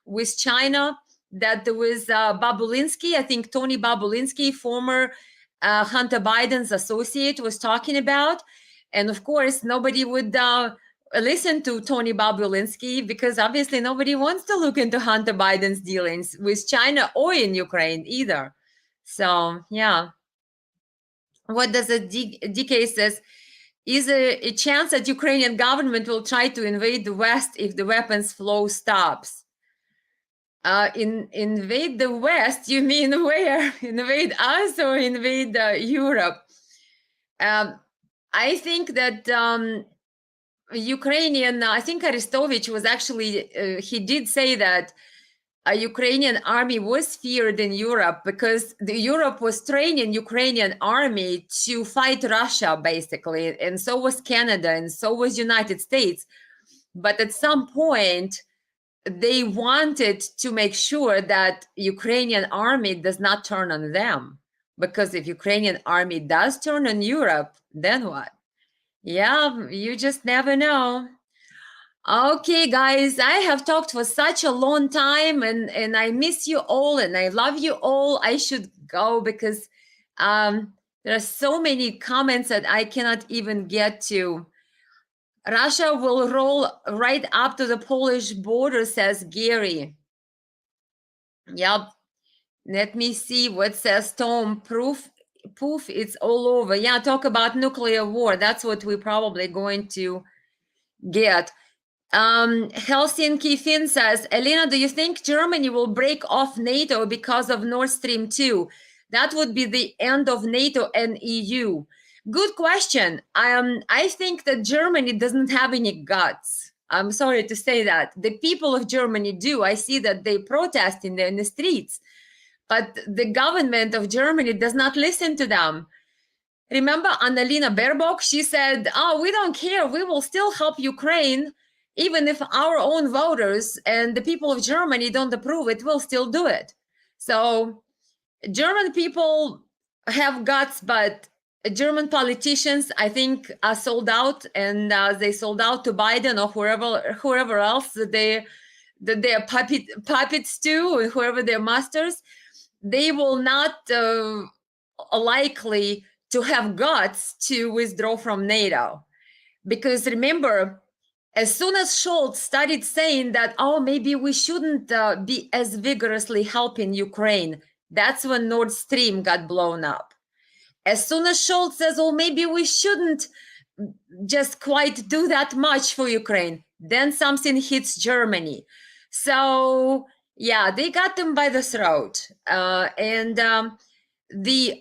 with China. That there was Babulinski, I think Tony Babulinski, former Hunter Biden's associate, was talking about. And of course, nobody would listen to Tony Babulinski because obviously nobody wants to look into Hunter Biden's dealings with China or in Ukraine either. So, yeah. What does the DK says? Is there a chance that Ukrainian government will try to invade the West if the weapons flow stops? Invade the West, you mean where? Invade us or invade Europe? I think that Ukrainian, I think Arestovich was actually, he did say that a Ukrainian army was feared in Europe because Europe was training Ukrainian army to fight Russia, basically. And so was Canada, and so was United States. But at some point, they wanted to make sure that Ukrainian army does not turn on them. Because if Ukrainian army does turn on Europe, then what? Yeah, you just never know. Okay, guys, I have talked for such a long time, and I miss you all, and I love you all. I should go because there are so many comments that I cannot even get to. Russia will roll right up to the Polish border, says Gary. Yep. Let me see what says Tom. Poof, it's all over. Yeah, talk about nuclear war. That's what we're probably going to get. Helsinki Finn says, Elena, do you think Germany will break off NATO because of Nord Stream 2? That would be the end of NATO and EU. Good question. I think that Germany doesn't have any guts. I'm sorry to say that. The people of Germany do. I see that they protest in the streets. But the government of Germany does not listen to them. Remember Annalena Baerbock? She said, oh, we don't care. We will still help Ukraine. Even if our own voters and the people of Germany don't approve it, we'll still do it. So German people have guts, but German politicians, I think, are sold out, and they sold out to Biden or whoever else that they're puppets to, or whoever their masters. They will not likely to have guts to withdraw from NATO. Because remember, as soon as Scholz started saying that, oh, maybe we shouldn't be as vigorously helping Ukraine, that's when Nord Stream got blown up. As soon as Scholz says, oh, maybe we shouldn't just quite do that much for Ukraine, then something hits Germany. So, yeah, they got them by the throat. The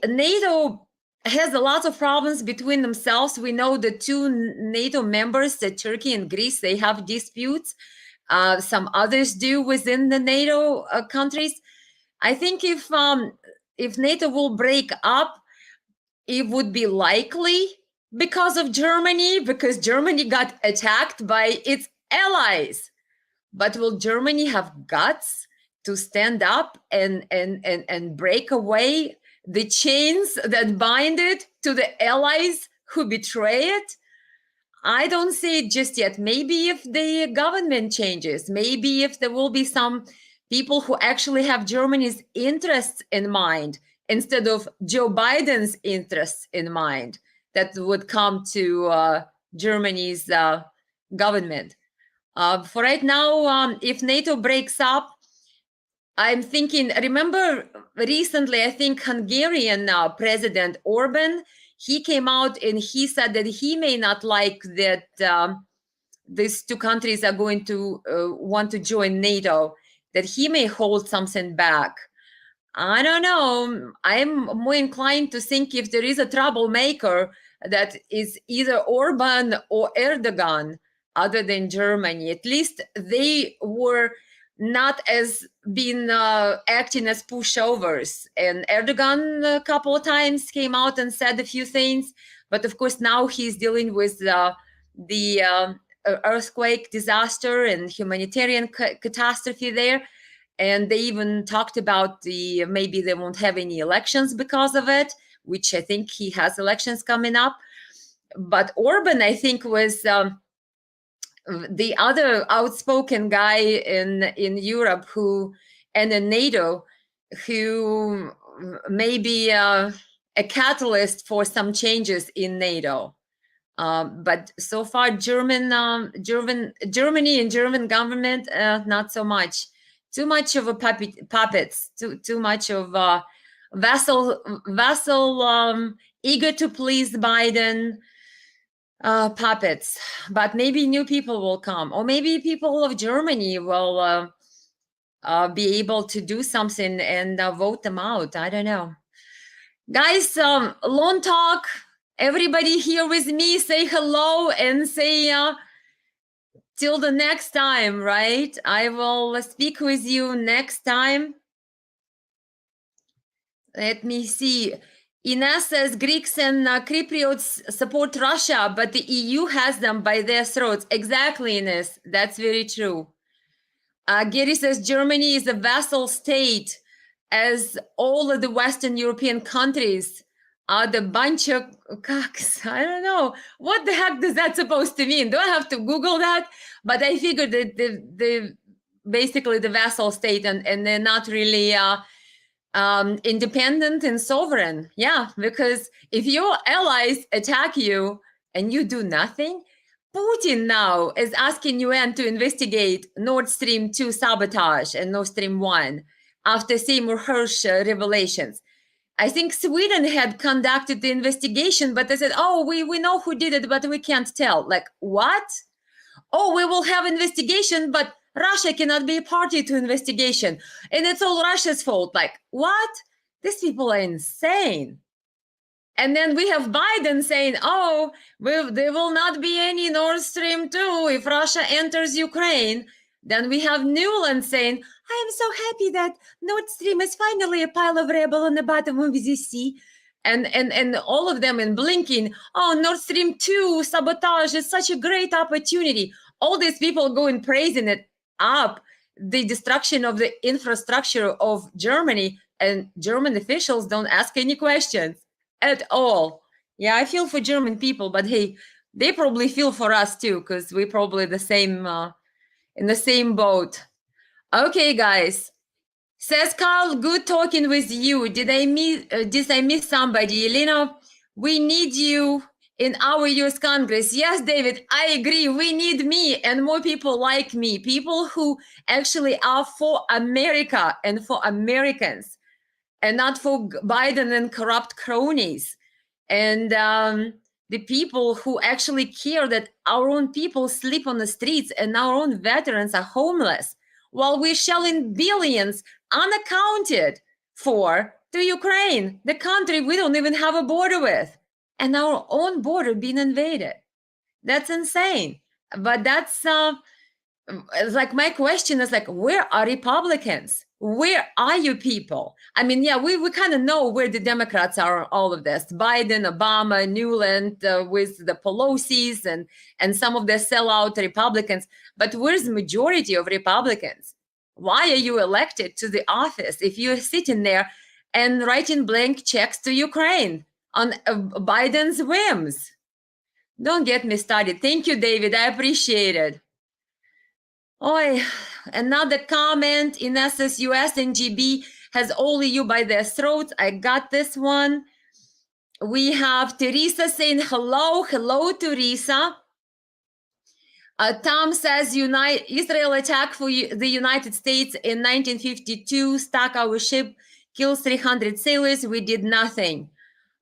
NATO has a lot of problems between themselves. We know the two NATO members, Turkey and Greece, they have disputes. Some others do within the NATO countries. I think if NATO will break up, it would be likely because of Germany, because Germany got attacked by its allies. But will Germany have guts to stand up and break away the chains that bind it to the allies who betray it? I don't see it just yet. Maybe if the government changes, maybe if there will be some people who actually have Germany's interests in mind instead of Joe Biden's interests in mind, that would come to Germany's government. For right now, if NATO breaks up, I'm thinking, remember recently, I think Hungarian President Orban, he came out and he said that he may not like that these two countries are going to want to join NATO, that he may hold something back. I don't know. I'm more inclined to think if there is a troublemaker that is either Orban or Erdogan, other than Germany. At least they were not as been acting as pushovers. And Erdogan a couple of times came out and said a few things, but of course now he's dealing with the earthquake disaster and humanitarian catastrophe there. And they even talked about maybe they won't have any elections because of it, which I think he has elections coming up. But Orban, I think, was the other outspoken guy in Europe and in NATO who may be a catalyst for some changes in NATO. But so far, Germany and German government, not so much. Too much of a puppets. Too much of vassal, eager to please Biden. Puppets, but maybe new people will come, or maybe people of Germany will be able to do something and vote them out. I don't know. Guys, long talk. Everybody here with me, say hello and say till the next time, right? I will speak with you next time. Let me see. Ines says Greeks and Cypriots support Russia, but the EU has them by their throats. Exactly, Ines. That's very true. Gary says Germany is a vassal state, as all of the Western European countries are the bunch of cocks. I don't know. What the heck does that supposed to mean? Do I have to Google that? But I figured that the basically the vassal state and they're not really independent and sovereign. Yeah, because if your allies attack you and you do nothing, Putin now is asking UN to investigate Nord Stream 2 sabotage and Nord Stream 1 after Seymour Hersh revelations. I think Sweden had conducted the investigation, but they said, oh, we know who did it, but we can't tell. Like, what? Oh, we will have investigation, but Russia cannot be a party to investigation. And it's all Russia's fault. Like, what? These people are insane. And then we have Biden saying, oh, there will not be any Nord Stream 2 if Russia enters Ukraine. Then we have Newland saying, I am so happy that Nord Stream is finally a pile of rubble on the bottom of the sea. And all of them in blinking, oh, Nord Stream 2 sabotage is such a great opportunity. All these people going praising it up, the destruction of the infrastructure of Germany, and German officials don't ask any questions at all. Yeah, I feel for German people, but hey, they probably feel for us too, because we're probably the same in the same boat. Okay, guys. Says Carl, good talking with you. Did I miss somebody? Elena, we need you in our US Congress. Yes, David, I agree. We need me and more people like me, people who actually are for America and for Americans and not for Biden and corrupt cronies. And the people who actually care that our own people sleep on the streets and our own veterans are homeless while we're shelling billions unaccounted for to Ukraine, the country we don't even have a border with, and our own border being invaded. That's insane. But that's like my question is like, where are Republicans? Where are you people? I mean, yeah, we kind of know where the Democrats are on all of this. Biden, Obama, Newland, with the Pelosi's and some of the sellout Republicans. But where's the majority of Republicans? Why are you elected to the office if you're sitting there and writing blank checks to Ukraine on Biden's whims? Don't get me started. Thank you, David. I appreciate it. Oh, another comment. Ines's US and GB has all EU by their throats. I got this one. We have Teresa saying hello. Hello, Teresa. Tom says Israel attack for the United States in 1952, stuck our ship, kills 300 sailors. We did nothing.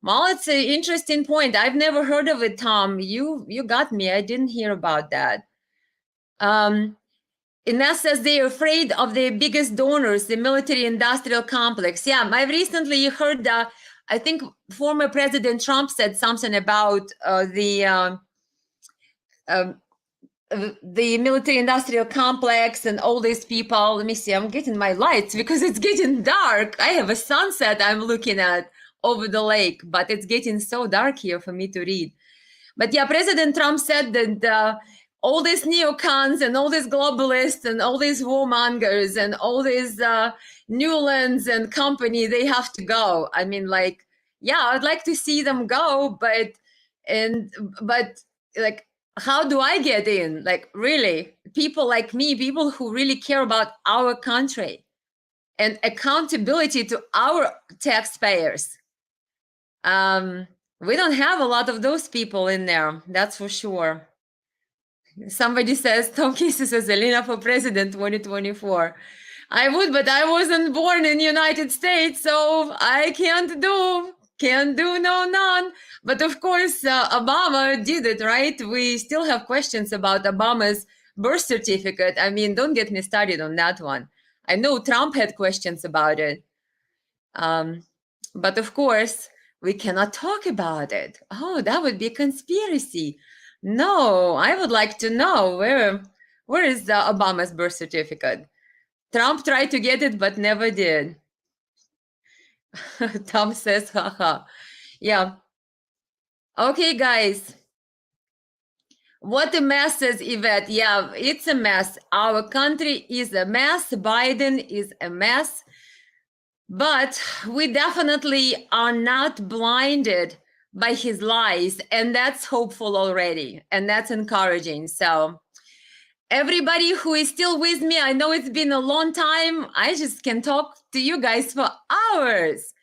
Well, it's an interesting point. I've never heard of it, Tom. You got me. I didn't hear about that. Ines says they're afraid of their biggest donors, the military-industrial complex. Yeah, I recently heard, I think former President Trump said something about the military-industrial complex and all these people. Let me see, I'm getting my lights because it's getting dark. I have a sunset I'm looking at over the lake, but it's getting so dark here for me to read. But yeah, President Trump said that all these neocons and all these globalists and all these warmongers and all these Newlands and company, they have to go. I mean, like, yeah, I'd like to see them go, but like, how do I get in? Like, really, people like me, people who really care about our country and accountability to our taxpayers. We don't have a lot of those people in there, that's for sure. Somebody says, Tom Casey says, Elena for president 2024. I would, but I wasn't born in the United States, so I can't do no none. But of course, Obama did it, right? We still have questions about Obama's birth certificate. I mean, don't get me started on that one. I know Trump had questions about it. But of course, we cannot talk about it. Oh, that would be a conspiracy. No, I would like to know where is Obama's birth certificate? Trump tried to get it, but never did. Tom says, haha. Yeah. Okay, guys. What a mess, says Yvette. Yeah, it's a mess. Our country is a mess. Biden is a mess. But we definitely are not blinded by his lies, and that's hopeful already, and that's encouraging. So everybody who is still with me, I know it's been a long time. I just can talk to you guys for hours.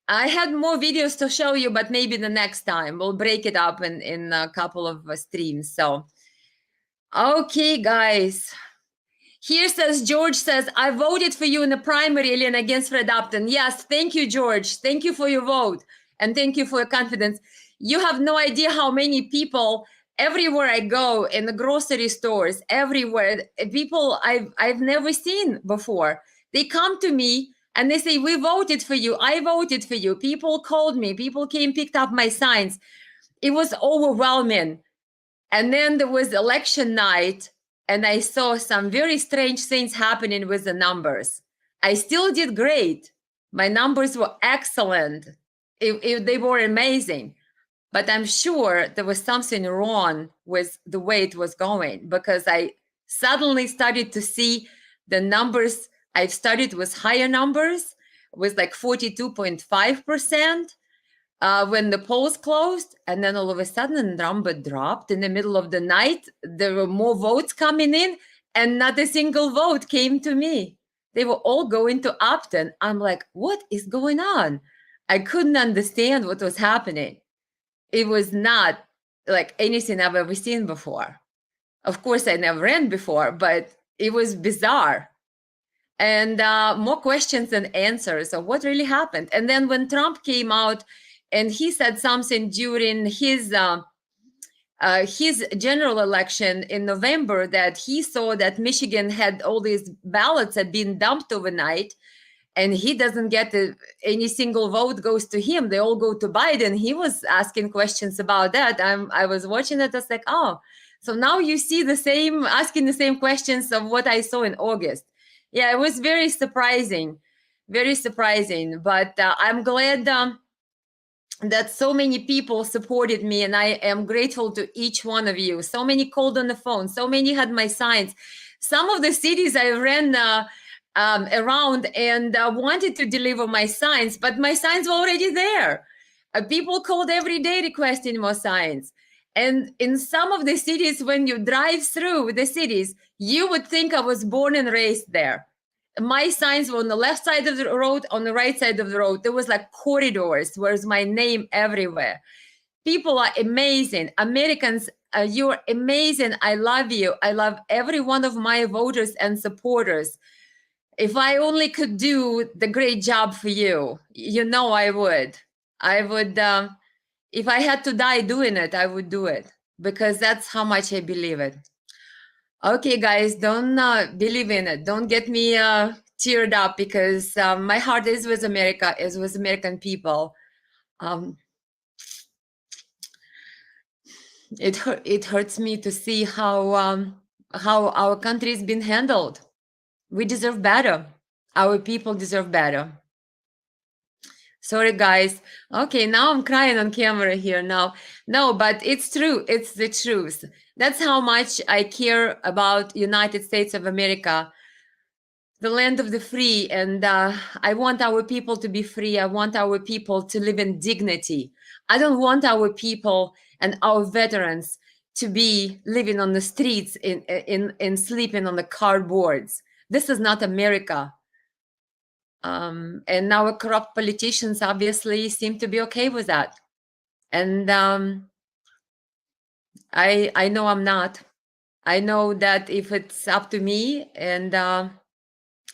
I had more videos to show you, but maybe the next time we'll break it up in a couple of streams. So, okay, guys. Here says, George says, I voted for you in the primary, Elena, against Fred Upton. Yes, thank you, George. Thank you for your vote. And thank you for your confidence. You have no idea how many people, everywhere I go, in the grocery stores, everywhere, people I've never seen before. They come to me and they say, we voted for you. I voted for you. People called me. People came, picked up my signs. It was overwhelming. And then there was election night. And I saw some very strange things happening with the numbers. I still did great. My numbers were excellent. They were amazing. But I'm sure there was something wrong with the way it was going, because I suddenly started to see the numbers. I started with higher numbers, with like 42.5%. When the polls closed, and then all of a sudden the number dropped in the middle of the night. There were more votes coming in, and not a single vote came to me. They were all going to Upton. I'm like, what is going on? I couldn't understand what was happening. It was not like anything I've ever seen before. Of course, I never ran before, but it was bizarre. And more questions than answers of what really happened. And then when Trump came out and he said something during his general election in November, that he saw that Michigan had all these ballots had been dumped overnight, and he doesn't get any single vote goes to him. They all go to Biden. He was asking questions about that. I was watching it. I was like, oh, so now you see asking the same questions of what I saw in August. Yeah, it was very surprising. But I'm glad that so many people supported me, and I am grateful to each one of you. So many called on the phone. So many had my signs. Some of the cities I ran around and wanted to deliver my signs, but my signs were already there. People called every day requesting more signs. And in some of the cities, when you drive through the cities, you would think I was born and raised there. My signs were on the left side of the road, on the right side of the road. There was like corridors, where's my name everywhere. People are amazing. Americans, you're amazing. I love you. I love every one of my voters and supporters. If I only could do the great job for you, you know I would. If I had to die doing it, I would do it, because that's how much I believe it. Okay, guys, don't believe in it. Don't get me teared up, because my heart is with America, is with American people. It hurts me to see how our country has been handled. We deserve better. Our people deserve better. Sorry, guys. Okay, now I'm crying on camera here now. No, but it's true. It's the truth. That's how much I care about United States of America, the land of the free. And I want our people to be free. I want our people to live in dignity. I don't want our people and our veterans to be living on the streets and sleeping on the cardboards. This is not America. And our corrupt politicians obviously seem to be okay with that. And I know I'm not. I know that if it's up to me, and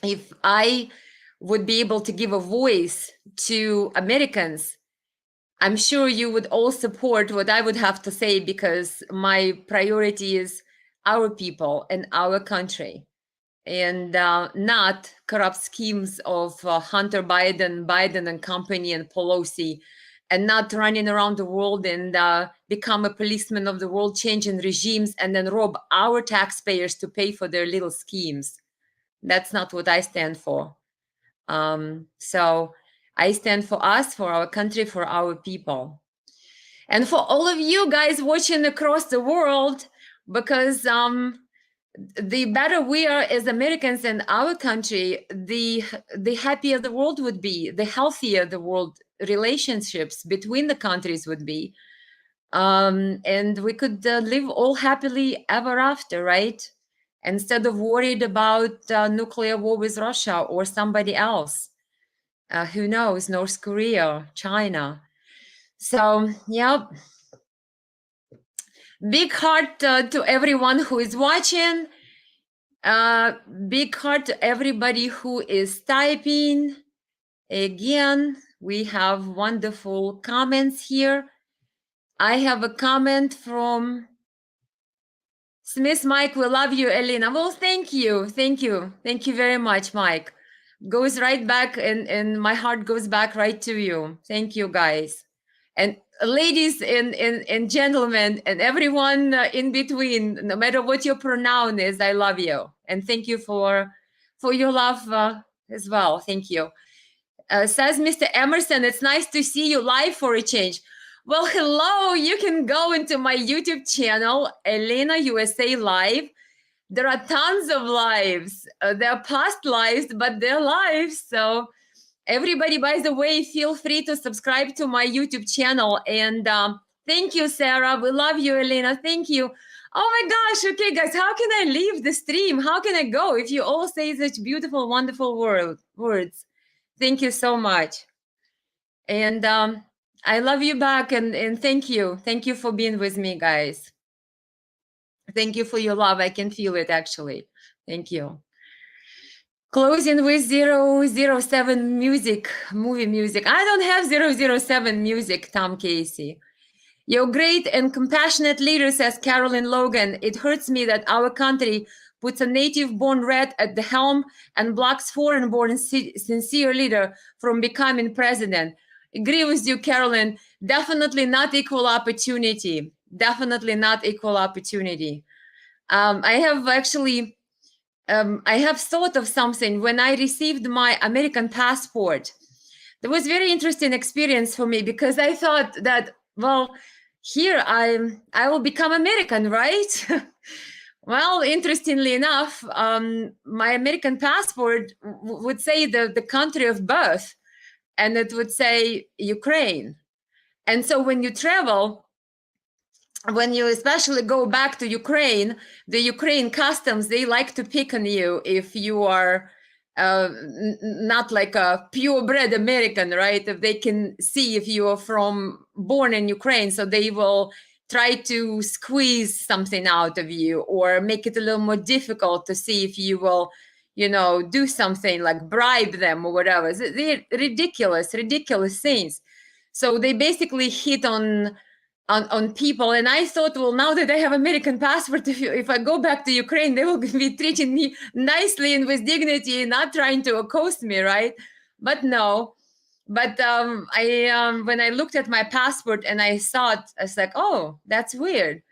if I would be able to give a voice to Americans, I'm sure you would all support what I would have to say, because my priority is our people and our country, and not corrupt schemes of Hunter Biden and company and Pelosi, and not running around the world and become a policeman of the world, changing regimes and then rob our taxpayers to pay for their little schemes. That's not what I stand for. So I stand for us, for our country, for our people. And for all of you guys watching across the world, because the better we are as Americans in our country, the happier the world would be, the healthier the world relationships between the countries would be. And we could live all happily ever after, right? Instead of worried about nuclear war with Russia or somebody else. Who knows, North Korea, China. So, yeah. Big heart to everyone who is watching. Big heart to everybody who is typing. Again, we have wonderful comments here. I have a comment from Smith Mike. We love you, Elena. Well, thank you. Thank you. Thank you very much, Mike. Goes right back, and my heart goes back right to you. Thank you, guys. And ladies and gentlemen, and everyone in between, no matter what your pronoun is, I love you. And thank you for your love as well. Thank you. Says Mr. Emerson, it's nice to see you live for a change. Well, hello. You can go into my YouTube channel, Elena USA Live. There are tons of lives. There are past lives, but they're lives. So everybody, by the way, feel free to subscribe to my YouTube channel and Thank you, Sarah. We love you, Elena. Thank you. Oh my gosh. Okay, guys, how can I leave the stream? How can I go if you all say such beautiful, wonderful words? Thank you so much. And I love you back, and thank you. Thank you for being with me, guys. Thank you for your love. I can feel it, actually. Thank you. Closing with 007 music, movie music. I don't have 007 music, Tom Casey. You're great and compassionate leader, says Carolyn Logan. It hurts me that our country puts a native-born rat at the helm and blocks foreign-born sincere leader from becoming president. Agree with you, Carolyn. Definitely not equal opportunity. Definitely not equal opportunity. I have actually, I have thought of something. When I received my American passport, it was a very interesting experience for me because I thought that, well, here I will become American, right? Well, interestingly enough, my American passport would say the country of birth, and it would say Ukraine. And so when you travel, when you especially go back to Ukraine, the Ukraine customs, they like to pick on you if you are not like a purebred American, right? If they can see if you are born in Ukraine, so they will try to squeeze something out of you or make it a little more difficult to see if you will, you know, do something like bribe them or whatever. They're ridiculous things. So they basically hit on people, and I thought, well, now that I have American passport, if I go back to Ukraine, they will be treating me nicely and with dignity, not trying to accost me, right? But no. But when I looked at my passport and I saw it, I was like, oh, that's weird.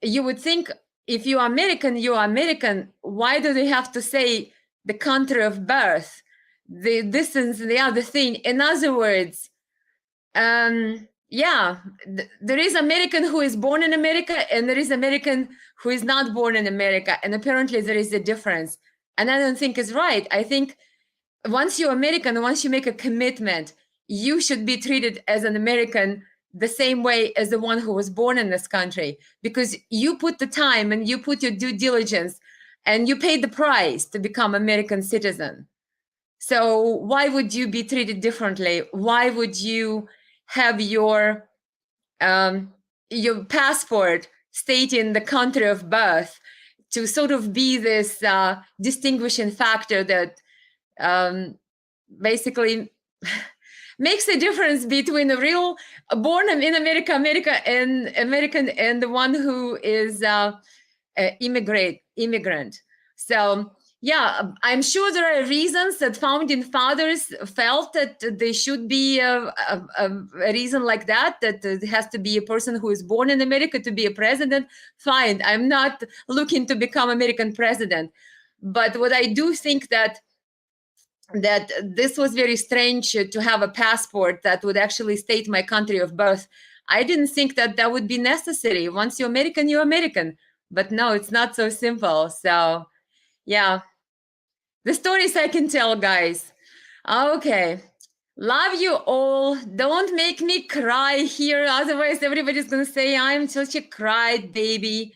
You would think if you're American, you're American. Why do they have to say the country of birth, the distance, and the other thing? In other words, yeah, there is American who is born in America, and there is American who is not born in America. And apparently there is a difference. And I don't think it's right. I think once you're American, once you make a commitment, you should be treated as an American the same way as the one who was born in this country, because you put the time and you put your due diligence and you paid the price to become American citizen. So why would you be treated differently? Why would you have your passport stating the country of birth to sort of be this distinguishing factor that basically makes a difference between a real born in America and American and the one who is immigrant. So yeah, I'm sure there are reasons that founding fathers felt that there should be a reason like that, that it has to be a person who is born in America to be a president. Fine, I'm not looking to become American president. But what I do think that this was very strange to have a passport that would actually state my country of birth. I didn't think that would be necessary. Once you're American, you're American. But no, it's not so simple. So yeah, the stories I can tell, guys. Okay, love you all. Don't make me cry here. Otherwise, everybody's going to say I'm such a cry baby.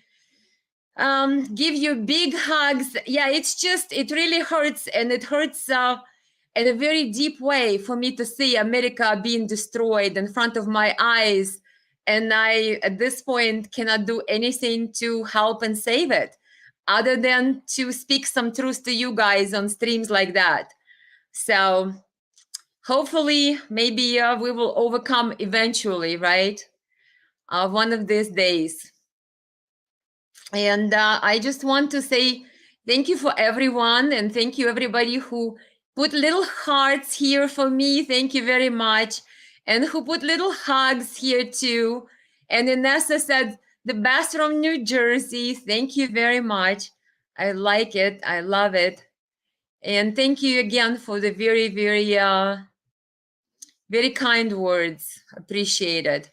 Give you big hugs. Yeah, it really hurts, and it hurts in a very deep way for me to see America being destroyed in front of my eyes. And I, at this point, cannot do anything to help and save it, other than to speak some truth to you guys on streams like that. So hopefully, maybe we will overcome eventually, right? One of these days. And I just want to say thank you for everyone, and thank you everybody who put little hearts here for me. Thank you very much. And who put little hugs here too. And Inessa said, the best from New Jersey. Thank you very much. I like it. I love it. And thank you again for the very, very, very kind words. Appreciate it.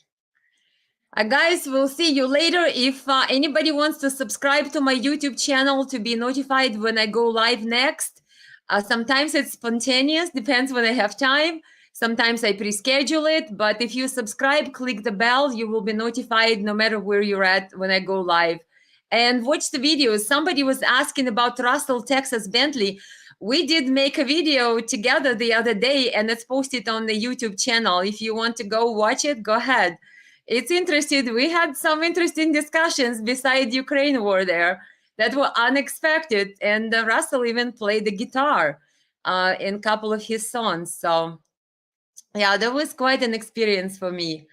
Guys, we'll see you later. If anybody wants to subscribe to my YouTube channel to be notified when I go live next, sometimes it's spontaneous, depends when I have time. Sometimes I pre-schedule it, but if you subscribe, click the bell, you will be notified no matter where you're at when I go live. And watch the videos. Somebody was asking about Russell, Texas Bentley. We did make a video together the other day, and it's posted on the YouTube channel. If you want to go watch it, go ahead. It's interesting. We had some interesting discussions beside Ukraine war there that were unexpected. And Russell even played the guitar in a couple of his songs. So yeah, that was quite an experience for me.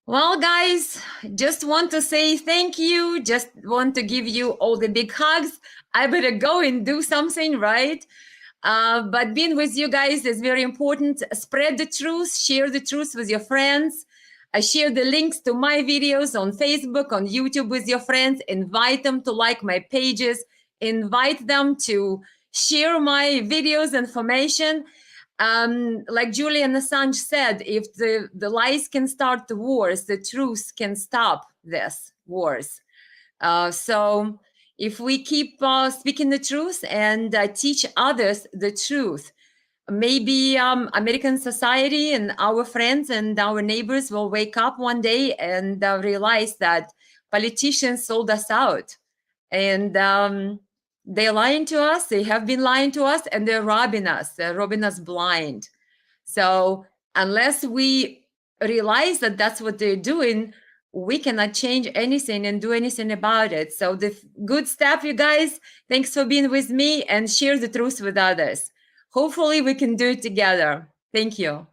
Well, guys, just want to say thank you. Just want to give you all the big hugs. I better go and do something, right? But being with you guys is very important. Spread the truth, share the truth with your friends. Share the links to my videos on Facebook, on YouTube with your friends. Invite them to like my pages. Invite them to share my videos, information. Like Julian Assange said, if the lies can start the wars, the truth can stop this wars. So if we keep speaking the truth and teach others the truth, maybe American society and our friends and our neighbors will wake up one day and realize that politicians sold us out. And they're lying to us, they have been lying to us, and they're robbing us blind. So unless we realize that that's what they're doing, we cannot change anything and do anything about it. So the good stuff, you guys, thanks for being with me, and share the truth with others. Hopefully we can do it together. Thank you.